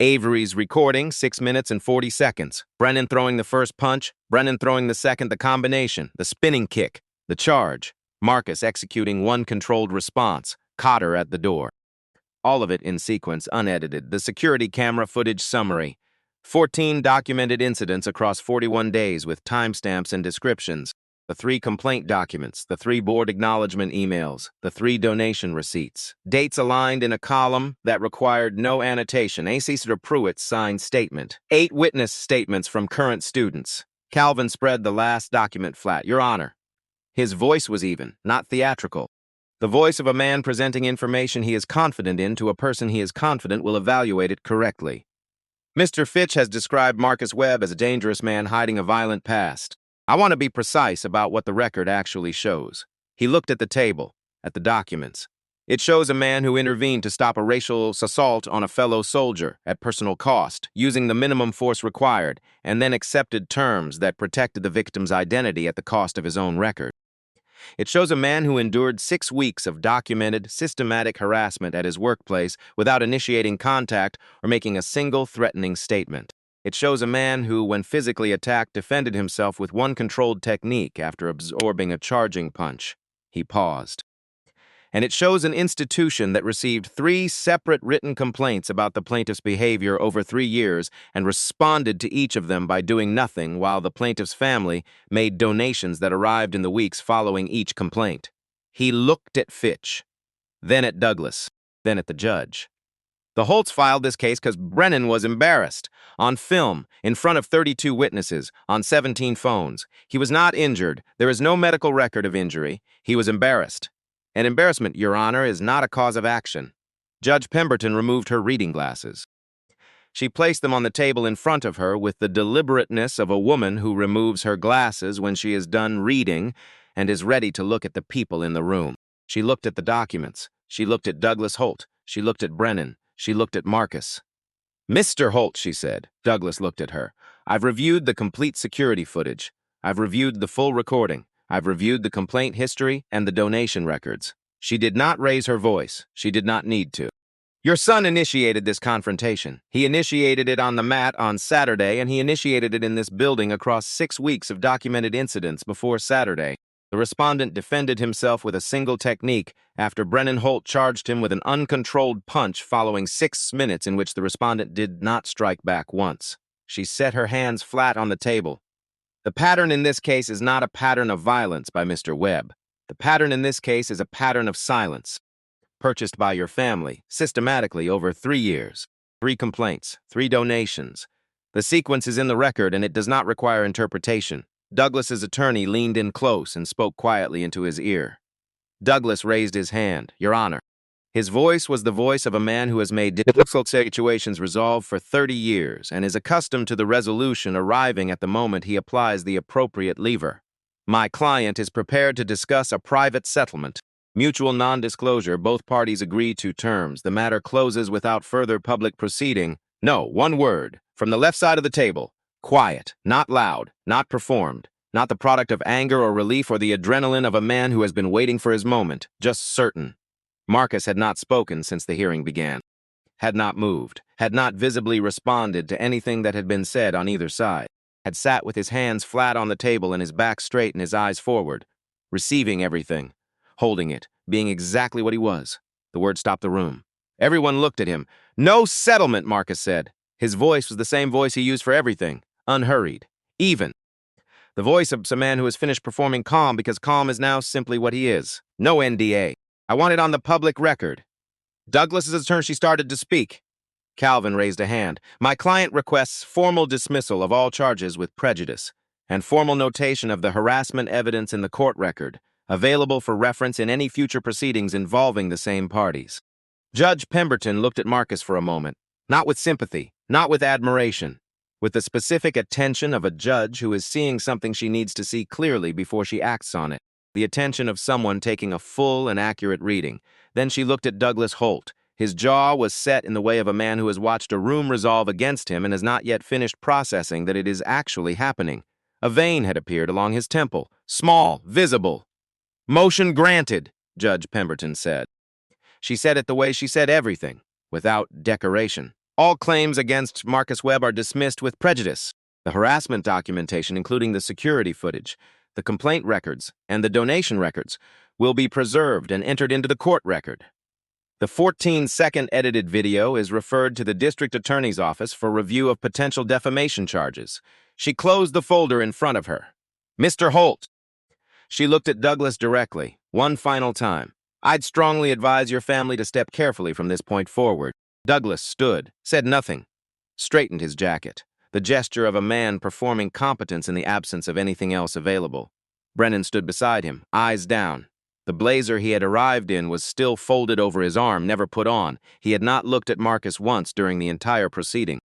Avery's recording, 6 minutes and 40 seconds. Brennan throwing the first punch, Brennan throwing the second, the combination, the spinning kick, the charge. Marcus executing one controlled response, Cotter at the door. All of it in sequence, unedited. The security camera footage summary. 14 documented incidents across 41 days with timestamps and descriptions. The 3 complaint documents, the 3 board acknowledgement emails, the 3 donation receipts. Dates aligned in a column that required no annotation. A. Cesar Pruitt's signed statement. 8 witness statements from current students. Calvin spread the last document flat. Your Honor. His voice was even, not theatrical. The voice of a man presenting information he is confident in to a person he is confident will evaluate it correctly. Mr. Fitch has described Marcus Webb as a dangerous man hiding a violent past. I want to be precise about what the record actually shows. He looked at the table, at the documents. It shows a man who intervened to stop a racial assault on a fellow soldier at personal cost, using the minimum force required, and then accepted terms that protected the victim's identity at the cost of his own record. It shows a man who endured 6 weeks of documented, systematic harassment at his workplace without initiating contact or making a single threatening statement. It shows a man who, when physically attacked, defended himself with one controlled technique after absorbing a charging punch. He paused. And it shows an institution that received 3 separate written complaints about the plaintiff's behavior over 3 years and responded to each of them by doing nothing while the plaintiff's family made donations that arrived in the weeks following each complaint. He looked at Fitch, then at Douglas, then at the judge. The Holtz filed this case because Brennan was embarrassed. On film, in front of 32 witnesses, on 17 phones. He was not injured. There is no medical record of injury. He was embarrassed. An embarrassment, Your Honor, is not a cause of action. Judge Pemberton removed her reading glasses. She placed them on the table in front of her with the deliberateness of a woman who removes her glasses when she is done reading and is ready to look at the people in the room. She looked at the documents. She looked at Douglas Holt. She looked at Brennan. She looked at Marcus. Mr. Holt, she said. Douglas looked at her. I've reviewed the complete security footage. I've reviewed the full recording. I've reviewed the complaint history and the donation records. She did not raise her voice. She did not need to. Your son initiated this confrontation. He initiated it on the mat on Saturday, and he initiated it in this building across 6 weeks of documented incidents before Saturday. The respondent defended himself with a single technique after Brennan Holt charged him with an uncontrolled punch following 6 minutes in which the respondent did not strike back once. She set her hands flat on the table. The pattern in this case is not a pattern of violence by Mr. Webb. The pattern in this case is a pattern of silence, purchased by your family, systematically over 3 years. 3 complaints, 3 donations. The sequence is in the record and it does not require interpretation. Douglas's attorney leaned in close and spoke quietly into his ear. Douglas raised his hand. Your Honor. His voice was the voice of a man who has made difficult situations resolve for 30 years and is accustomed to the resolution arriving at the moment he applies the appropriate lever. My client is prepared to discuss a private settlement. Mutual non-disclosure, both parties agree to terms. The matter closes without further public proceeding. No, one word. From the left side of the table. Quiet, not loud, not performed, not the product of anger or relief or the adrenaline of a man who has been waiting for his moment, just certain. Marcus had not spoken since the hearing began, had not moved, had not visibly responded to anything that had been said on either side, had sat with his hands flat on the table and his back straight and his eyes forward, receiving everything, holding it, being exactly what he was. The word stopped the room. Everyone looked at him. No settlement, Marcus said. His voice was the same voice he used for everything. Unhurried, even. The voice of a man who has finished performing calm because calm is now simply what he is. No NDA. I want it on the public record. Douglas's attorney started to speak. Calvin raised a hand. My client requests formal dismissal of all charges with prejudice and formal notation of the harassment evidence in the court record, available for reference in any future proceedings involving the same parties. Judge Pemberton looked at Marcus for a moment, not with sympathy, not with admiration, with the specific attention of a judge who is seeing something she needs to see clearly before she acts on it, the attention of someone taking a full and accurate reading. Then she looked at Douglas Holt. His jaw was set in the way of a man who has watched a room resolve against him and has not yet finished processing that it is actually happening. A vein had appeared along his temple, small, visible. Motion granted, Judge Pemberton said. She said it the way she said everything, without decoration. All claims against Marcus Webb are dismissed with prejudice. The harassment documentation, including the security footage, the complaint records, and the donation records, will be preserved and entered into the court record. The 14-second edited video is referred to the district attorney's office for review of potential defamation charges. She closed the folder in front of her. Mr. Holt. She looked at Douglas directly, one final time. I'd strongly advise your family to step carefully from this point forward. Douglas stood, said nothing, straightened his jacket, the gesture of a man performing competence in the absence of anything else available. Brennan stood beside him, eyes down. The blazer he had arrived in was still folded over his arm, never put on. He had not looked at Marcus once during the entire proceeding.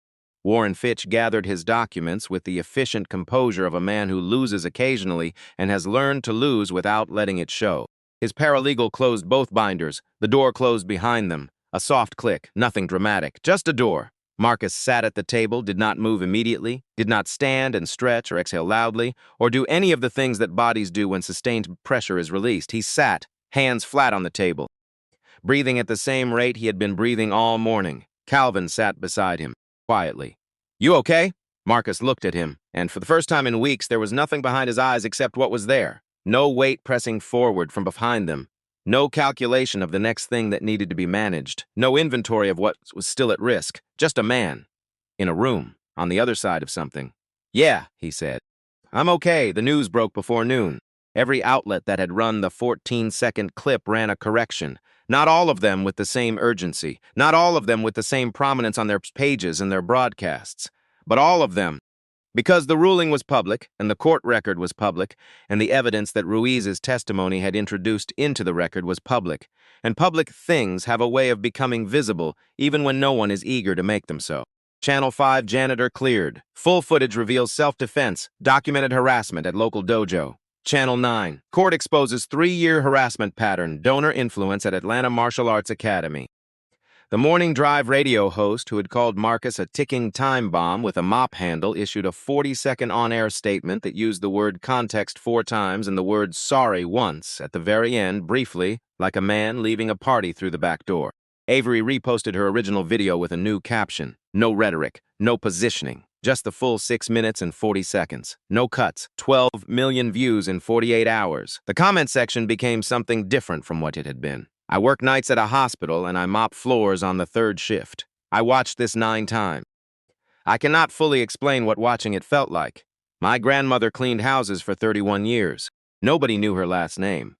Warren Fitch gathered his documents with the efficient composure of a man who loses occasionally and has learned to lose without letting it show. His paralegal closed both binders. The door closed behind them. A soft click, nothing dramatic, just a door. Marcus sat at the table, did not move immediately, did not stand and stretch or exhale loudly, or do any of the things that bodies do when sustained pressure is released. He sat, hands flat on the table, breathing at the same rate he had been breathing all morning. Calvin sat beside him, quietly. "You okay?" Marcus looked at him, and for the first time in weeks there was nothing behind his eyes except what was there. No weight pressing forward from behind them. No calculation of the next thing that needed to be managed. No inventory of what was still at risk. Just a man. In a room, on the other side of something. "Yeah," he said. "I'm okay. The news broke before noon." Every outlet that had run the 14-second clip ran a correction. Not all of them with the same urgency. Not all of them with the same prominence on their pages and their broadcasts. But all of them. Because the ruling was public, and the court record was public, and the evidence that Ruiz's testimony had introduced into the record was public, and public things have a way of becoming visible even when no one is eager to make them so. Channel 5 Janitor cleared. Full footage reveals self-defense, documented harassment at local dojo. Channel 9. Court exposes 3-year harassment pattern, donor influence at Atlanta Martial Arts Academy. The Morning Drive radio host who had called Marcus a ticking time bomb with a mop handle issued a 40-second on-air statement that used the word context 4 times and the word sorry once, at the very end, briefly, like a man leaving a party through the back door. Avery reposted her original video with a new caption. No rhetoric, no positioning, just the full 6 minutes and 40 seconds. No cuts, 12 million views in 48 hours. The comment section became something different from what it had been. "I work nights at a hospital and I mop floors on the 3rd shift. I watched this 9 times. I cannot fully explain what watching it felt like. My grandmother cleaned houses for 31 years. Nobody knew her last name.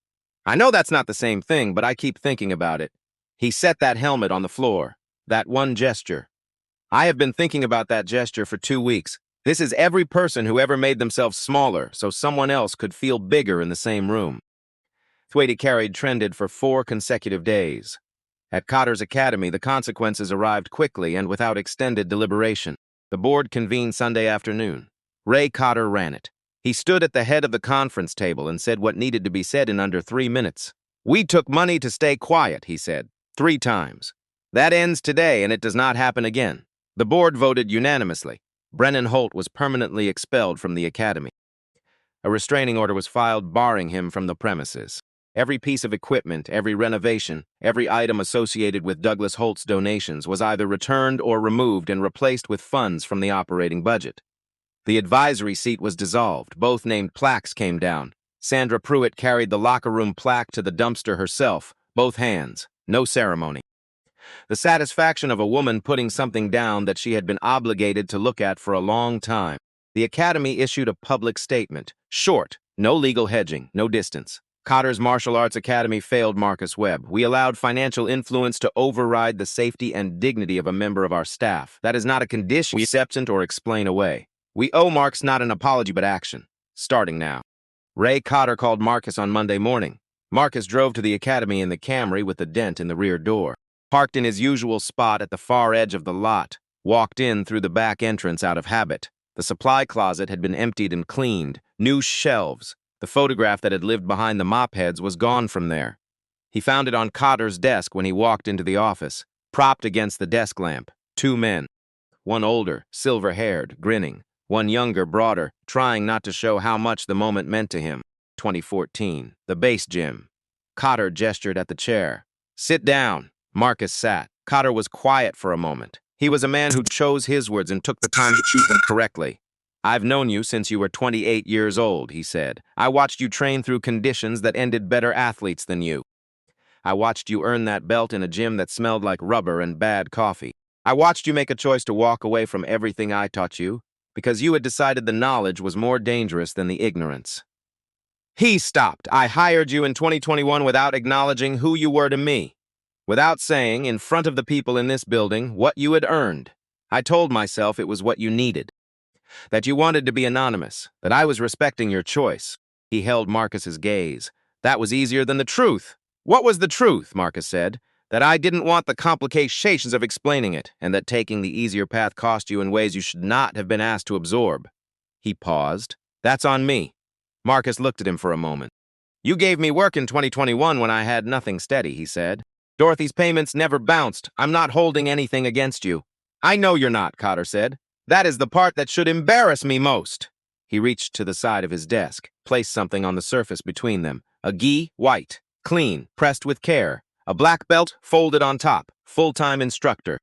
I know that's not the same thing, but I keep thinking about it. He set that helmet on the floor. That one gesture. I have been thinking about that gesture for 2 weeks. This is every person who ever made themselves smaller so someone else could feel bigger in the same room." Thwaite carried trended for 4 consecutive days. At Cotter's Academy, the consequences arrived quickly and without extended deliberation. The board convened Sunday afternoon. Ray Cotter ran it. He stood at the head of the conference table and said what needed to be said in under 3 minutes. "We took money to stay quiet," he said, 3 times. "That ends today and it does not happen again." The board voted unanimously. Brennan Holt was permanently expelled from the academy. A restraining order was filed barring him from the premises. Every piece of equipment, every renovation, every item associated with Douglas Holt's donations was either returned or removed and replaced with funds from the operating budget. The advisory seat was dissolved. Both named plaques came down. Sandra Pruitt carried the locker room plaque to the dumpster herself, both hands, no ceremony. The satisfaction of a woman putting something down that she had been obligated to look at for a long time. The Academy issued a public statement. Short, no legal hedging, no distance. Cotter's Martial Arts Academy failed Marcus Webb. We allowed financial influence to override the safety and dignity of a member of our staff. That is not a condition we accept or explain away. We owe Marks not an apology but action. Starting now. Ray Cotter called Marcus on Monday morning. Marcus drove to the academy in the Camry with a dent in the rear door. Parked in his usual spot at the far edge of the lot. Walked in through the back entrance out of habit. The supply closet had been emptied and cleaned. New shelves. The photograph that had lived behind the mop heads was gone from there. He found it on Cotter's desk when he walked into the office, propped against the desk lamp. 2 men. One older, silver-haired, grinning. One younger, broader, trying not to show how much the moment meant to him. 2014. The base gym. Cotter gestured at the chair. "Sit down." Marcus sat. Cotter was quiet for a moment. He was a man who chose his words and took the time to choose them correctly. "I've known you since you were 28 years old," he said. "I watched you train through conditions that ended better athletes than you. I watched you earn that belt in a gym that smelled like rubber and bad coffee. I watched you make a choice to walk away from everything I taught you because you had decided the knowledge was more dangerous than the ignorance." He stopped. "I hired you in 2021 without acknowledging who you were to me. Without saying, in front of the people in this building, what you had earned. I told myself it was what you needed. That you wanted to be anonymous. That I was respecting your choice." He held Marcus's gaze. "That was easier than the truth." "What was the truth?" Marcus said. "That I didn't want the complications of explaining it, and that taking the easier path cost you in ways you should not have been asked to absorb." He paused. "That's on me." Marcus looked at him for a moment. You gave me work in 2021 when I had nothing steady, he said. Dorothy's payments never bounced. I'm not holding anything against you. I know you're not, Cotter said. That is the part that should embarrass me most. He reached to the side of his desk, placed something on the surface between them. A gi, white, clean, pressed with care. A black belt, folded on top. Full-time instructor.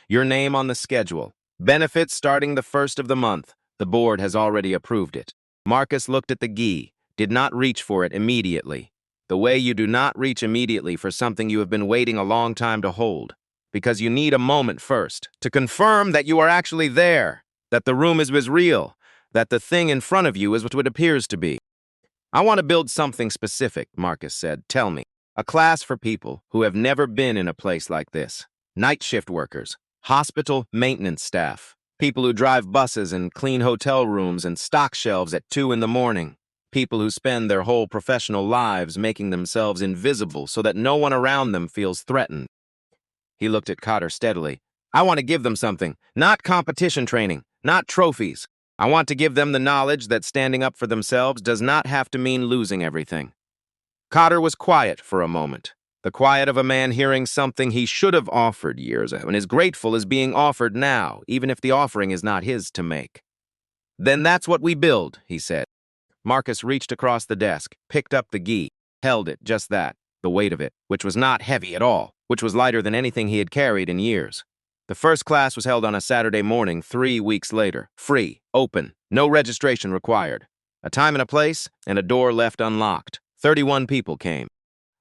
Your name on the schedule. Benefits starting the 1st of the month. The board has already approved it. Marcus looked at the gi, did not reach for it immediately. The way you do not reach immediately for something you have been waiting a long time to hold. Because you need a moment first to confirm that you are actually there, that the room is real, that the thing in front of you is what it appears to be. I want to build something specific, Marcus said. Tell me. A class for people who have never been in a place like this. Night shift workers, hospital maintenance staff, people who drive buses and clean hotel rooms and stock shelves at 2 in the morning, people who spend their whole professional lives making themselves invisible so that no one around them feels threatened. He looked at Cotter steadily. I want to give them something, not competition training, not trophies. I want to give them the knowledge that standing up for themselves does not have to mean losing everything. Cotter was quiet for a moment, the quiet of a man hearing something he should have offered years ago and is grateful is being offered now, even if the offering is not his to make. Then that's what we build, he said. Marcus reached across the desk, picked up the gi, held it, just that, the weight of it, which was not heavy at all, which was lighter than anything he had carried in years. The first class was held on a Saturday morning 3 weeks later, free, open, no registration required. A time and a place, and a door left unlocked. 31 people came.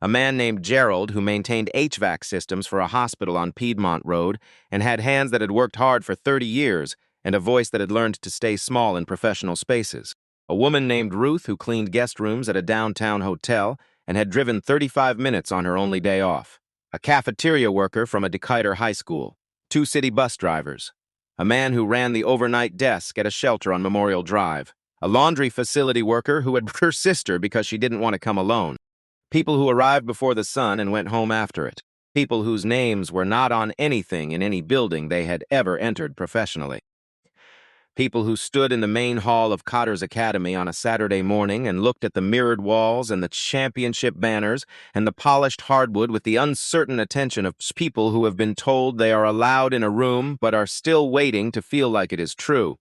A man named Gerald, who maintained HVAC systems for a hospital on Piedmont Road and had hands that had worked hard for 30 years and a voice that had learned to stay small in professional spaces. A woman named Ruth, who cleaned guest rooms at a downtown hotel and had driven 35 minutes on her only day off. A cafeteria worker from a Decatur high school. 2 city bus drivers. A man who ran the overnight desk at a shelter on Memorial Drive. A laundry facility worker who had her sister because she didn't want to come alone. People who arrived before the sun and went home after it. People whose names were not on anything in any building they had ever entered professionally. People who stood in the main hall of Cotter's Academy on a Saturday morning and looked at the mirrored walls and the championship banners and the polished hardwood with the uncertain attention of people who have been told they are allowed in a room but are still waiting to feel like it is true.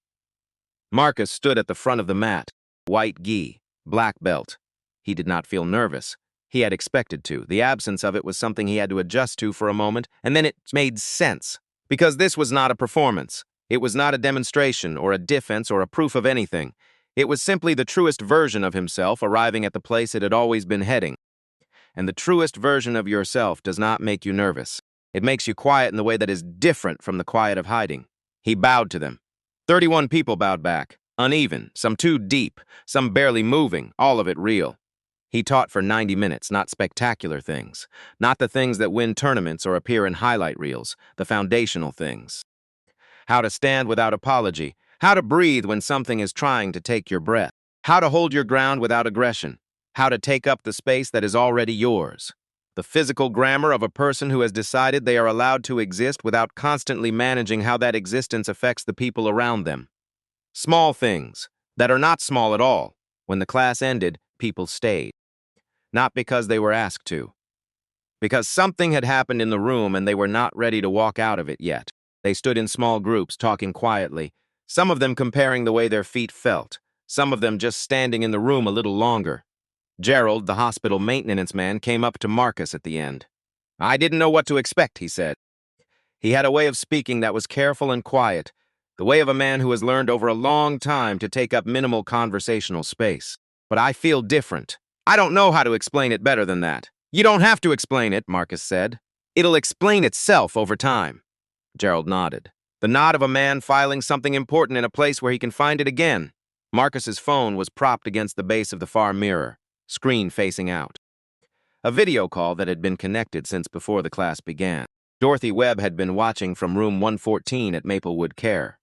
Marcus stood at the front of the mat, white gi, black belt. He did not feel nervous. He had expected to. The absence of it was something he had to adjust to for a moment, and then it made sense. Because this was not a performance. It was not a demonstration or a defense or a proof of anything. It was simply the truest version of himself arriving at the place it had always been heading. And the truest version of yourself does not make you nervous. It makes you quiet in the way that is different from the quiet of hiding. He bowed to them. 31 people bowed back, uneven, some too deep, some barely moving, all of it real. He taught for 90 minutes, not spectacular things, not the things that win tournaments or appear in highlight reels, the foundational things. How to stand without apology, how to breathe when something is trying to take your breath, how to hold your ground without aggression, how to take up the space that is already yours. The physical grammar of a person who has decided they are allowed to exist without constantly managing how that existence affects the people around them. Small things that are not small at all. When the class ended, people stayed. Not because they were asked to. Because something had happened in the room and they were not ready to walk out of it yet. They stood in small groups, talking quietly, some of them comparing the way their feet felt, some of them just standing in the room a little longer. Gerald, the hospital maintenance man, came up to Marcus at the end. I didn't know what to expect, he said. He had a way of speaking that was careful and quiet, the way of a man who has learned over a long time to take up minimal conversational space. But I feel different. I don't know how to explain it better than that. You don't have to explain it, Marcus said. It'll explain itself over time. Gerald nodded. The nod of a man filing something important in a place where he can find it again. Marcus's phone was propped against the base of the far mirror, screen facing out. A video call that had been connected since before the class began. Dorothy Webb had been watching from room 114 at Maplewood Care.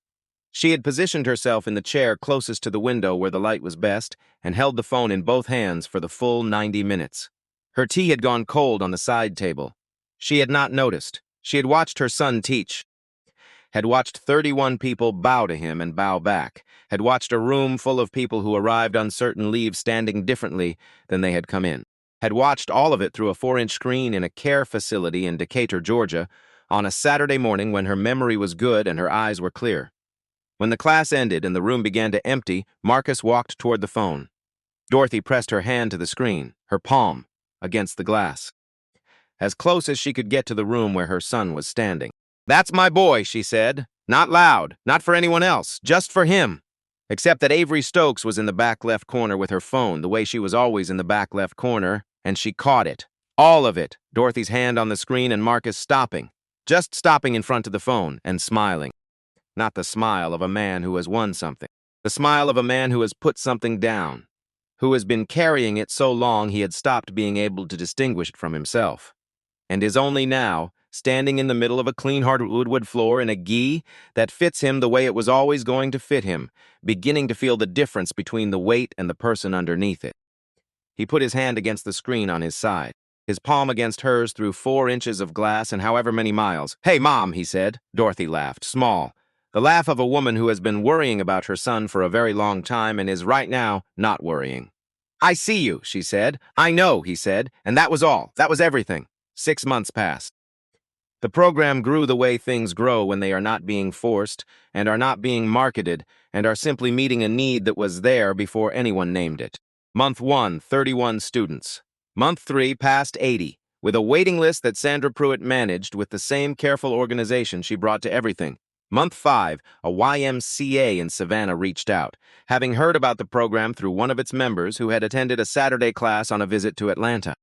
She had positioned herself in the chair closest to the window where the light was best and held the phone in both hands for the full 90 minutes. Her tea had gone cold on the side table. She had not noticed. She had watched her son teach. had watched 31 people bow to him and bow back, had watched a room full of people who arrived on certain leave standing differently than they had come in, had watched all of it through a 4-inch screen in a care facility in Decatur, Georgia, on a Saturday morning when her memory was good and her eyes were clear. When the class ended and the room began to empty, Marcus walked toward the phone. Dorothy pressed her hand to the screen, her palm against the glass, as close as she could get to the room where her son was standing. "That's my boy," she said. Not loud, not for anyone else, just for him. Except that Avery Stokes was in the back left corner with her phone, the way she was always in the back left corner, and she caught it. All of it, Dorothy's hand on the screen and Marcus stopping. Just stopping in front of the phone and smiling. Not the smile of a man who has won something. The smile of a man who has put something down, who has been carrying it so long he had stopped being able to distinguish it from himself, and is only now standing in the middle of a clean hardwood floor in a gi that fits him the way it was always going to fit him, beginning to feel the difference between the weight and the person underneath it. He put his hand against the screen on his side, his palm against hers through 4 inches of glass and however many miles. "Hey, Mom," he said. Dorothy laughed, small. The laugh of a woman who has been worrying about her son for a very long time and is right now not worrying. "I see you," she said. "I know," he said, and that was all. That was everything. 6 months passed. The program grew the way things grow when they are not being forced and are not being marketed and are simply meeting a need that was there before anyone named it. Month 1, 31 students. Month 3 passed 80, with a waiting list that Sandra Pruitt managed with the same careful organization she brought to everything. Month 5, a YMCA in Savannah reached out, having heard about the program through one of its members who had attended a Saturday class on a visit to Atlanta.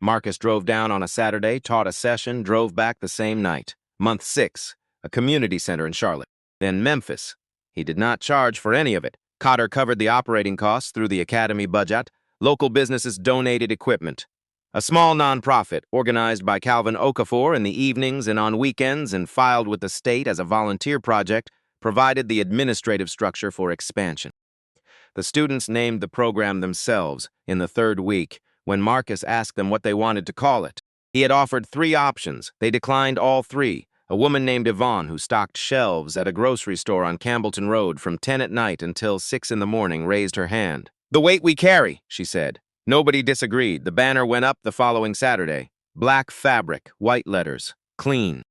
Marcus drove down on a Saturday, taught a session, drove back the same night. Month 6, a community center in Charlotte. Then Memphis. He did not charge for any of it. Cotter covered the operating costs through the academy budget. Local businesses donated equipment. A small nonprofit, organized by Calvin Okafor in the evenings and on weekends and filed with the state as a volunteer project, provided the administrative structure for expansion. The students named the program themselves in the 3rd week, when Marcus asked them what they wanted to call it. He had offered 3 options. They declined all 3. A woman named Yvonne, who stocked shelves at a grocery store on Campbellton Road from 10 at night until 6 in the morning, raised her hand. "The weight we carry," she said. Nobody disagreed. The banner went up the following Saturday. Black fabric, white letters, clean.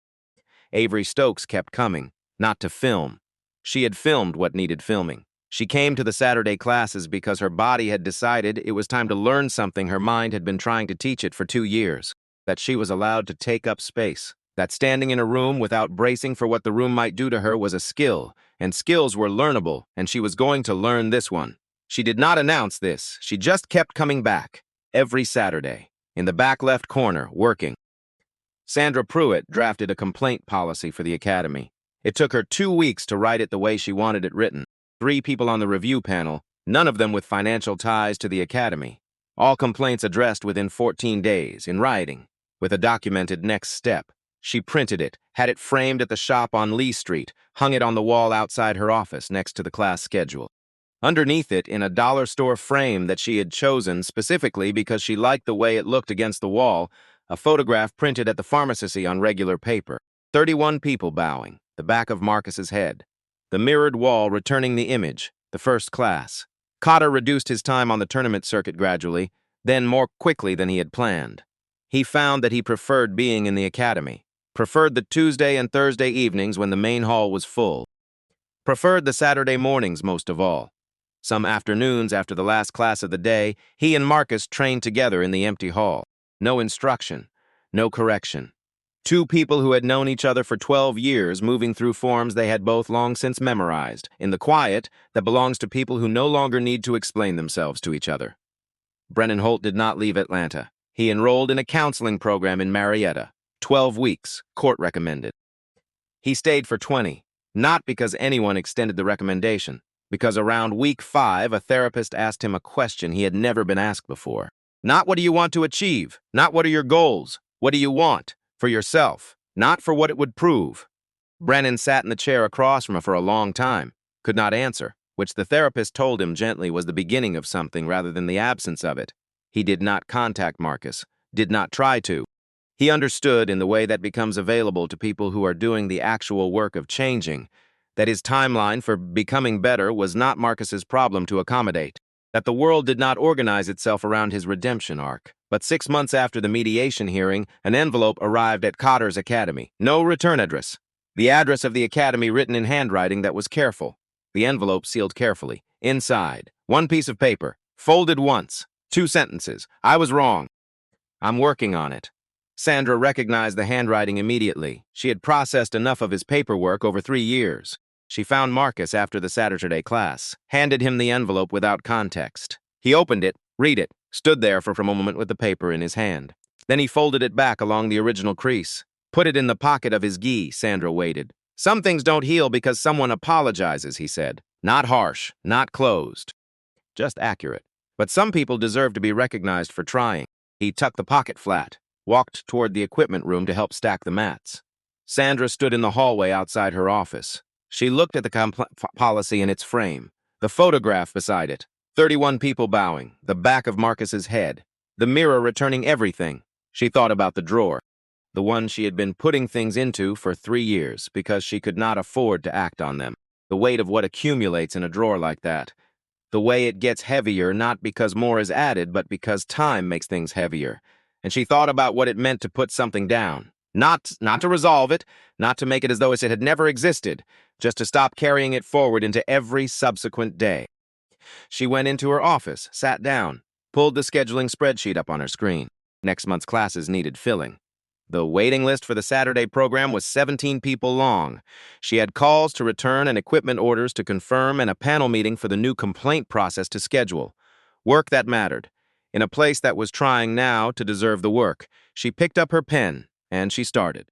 Avery Stokes kept coming, not to film. She had filmed what needed filming. She came to the Saturday classes because her body had decided it was time to learn something her mind had been trying to teach it for 2 years, that she was allowed to take up space, that standing in a room without bracing for what the room might do to her was a skill, and skills were learnable, and she was going to learn this one. She did not announce this. She just kept coming back, every Saturday, in the back left corner, working. Sandra Pruitt drafted a complaint policy for the academy. It took her 2 weeks to write it the way she wanted it written. 3 people on the review panel, none of them with financial ties to the academy. All complaints addressed within 14 days, in writing, with a documented next step. She printed it, had it framed at the shop on Lee Street, hung it on the wall outside her office next to the class schedule. Underneath it, in a dollar store frame that she had chosen specifically because she liked the way it looked against the wall, a photograph printed at the pharmacy on regular paper. 31 people bowing, the back of Marcus's head. The mirrored wall returning the image, the first class. Cotter reduced his time on the tournament circuit gradually, then more quickly than he had planned. He found that he preferred being in the academy, preferred the Tuesday and Thursday evenings when the main hall was full, preferred the Saturday mornings most of all. Some afternoons after the last class of the day, he and Marcus trained together in the empty hall. No instruction, no correction. 2 people who had known each other for 12 years, moving through forms they had both long since memorized, in the quiet that belongs to people who no longer need to explain themselves to each other. Brennan Holt did not leave Atlanta. He enrolled in a counseling program in Marietta. 12 weeks, court recommended. He stayed for 20, not because anyone extended the recommendation, because around week 5, a therapist asked him a question he had never been asked before. Not what do you want to achieve, not what are your goals, what do you want? For yourself, not for what it would prove. Brennan sat in the chair across from her for a long time, could not answer, which the therapist told him gently was the beginning of something rather than the absence of it. He did not contact Marcus, did not try to. He understood, in the way that becomes available to people who are doing the actual work of changing, that his timeline for becoming better was not Marcus's problem to accommodate, that the world did not organize itself around his redemption arc. But 6 months after the mediation hearing, an envelope arrived at Cotter's Academy. No return address. The address of the academy written in handwriting that was careful. The envelope sealed carefully. Inside, one piece of paper, folded once. 2 sentences. I was wrong. I'm working on it. Sandra recognized the handwriting immediately. She had processed enough of his paperwork over 3 years. She found Marcus after the Saturday class, handed him the envelope without context. He opened it, read it, stood there for a moment with the paper in his hand. Then he folded it back along the original crease. Put it in the pocket of his gi. Sandra waited. Some things don't heal because someone apologizes, he said. Not harsh, not closed. Just accurate. But some people deserve to be recognized for trying. He tucked the pocket flat, walked toward the equipment room to help stack the mats. Sandra stood in the hallway outside her office. She looked at the policy in its frame, the photograph beside it, 31 people bowing, the back of Marcus's head, the mirror returning everything. She thought about the drawer, the one she had been putting things into for 3 years because she could not afford to act on them. The weight of what accumulates in a drawer like that. The way it gets heavier, not because more is added, but because time makes things heavier. And she thought about what it meant to put something down. Not to resolve it, not to make it as though it had never existed, just to stop carrying it forward into every subsequent day. She went into her office, sat down, pulled the scheduling spreadsheet up on her screen. Next month's classes needed filling. The waiting list for the Saturday program was 17 people long. She had calls to return and equipment orders to confirm and a panel meeting for the new complaint process to schedule. Work that mattered. In a place that was trying now to deserve the work, she picked up her pen and she started.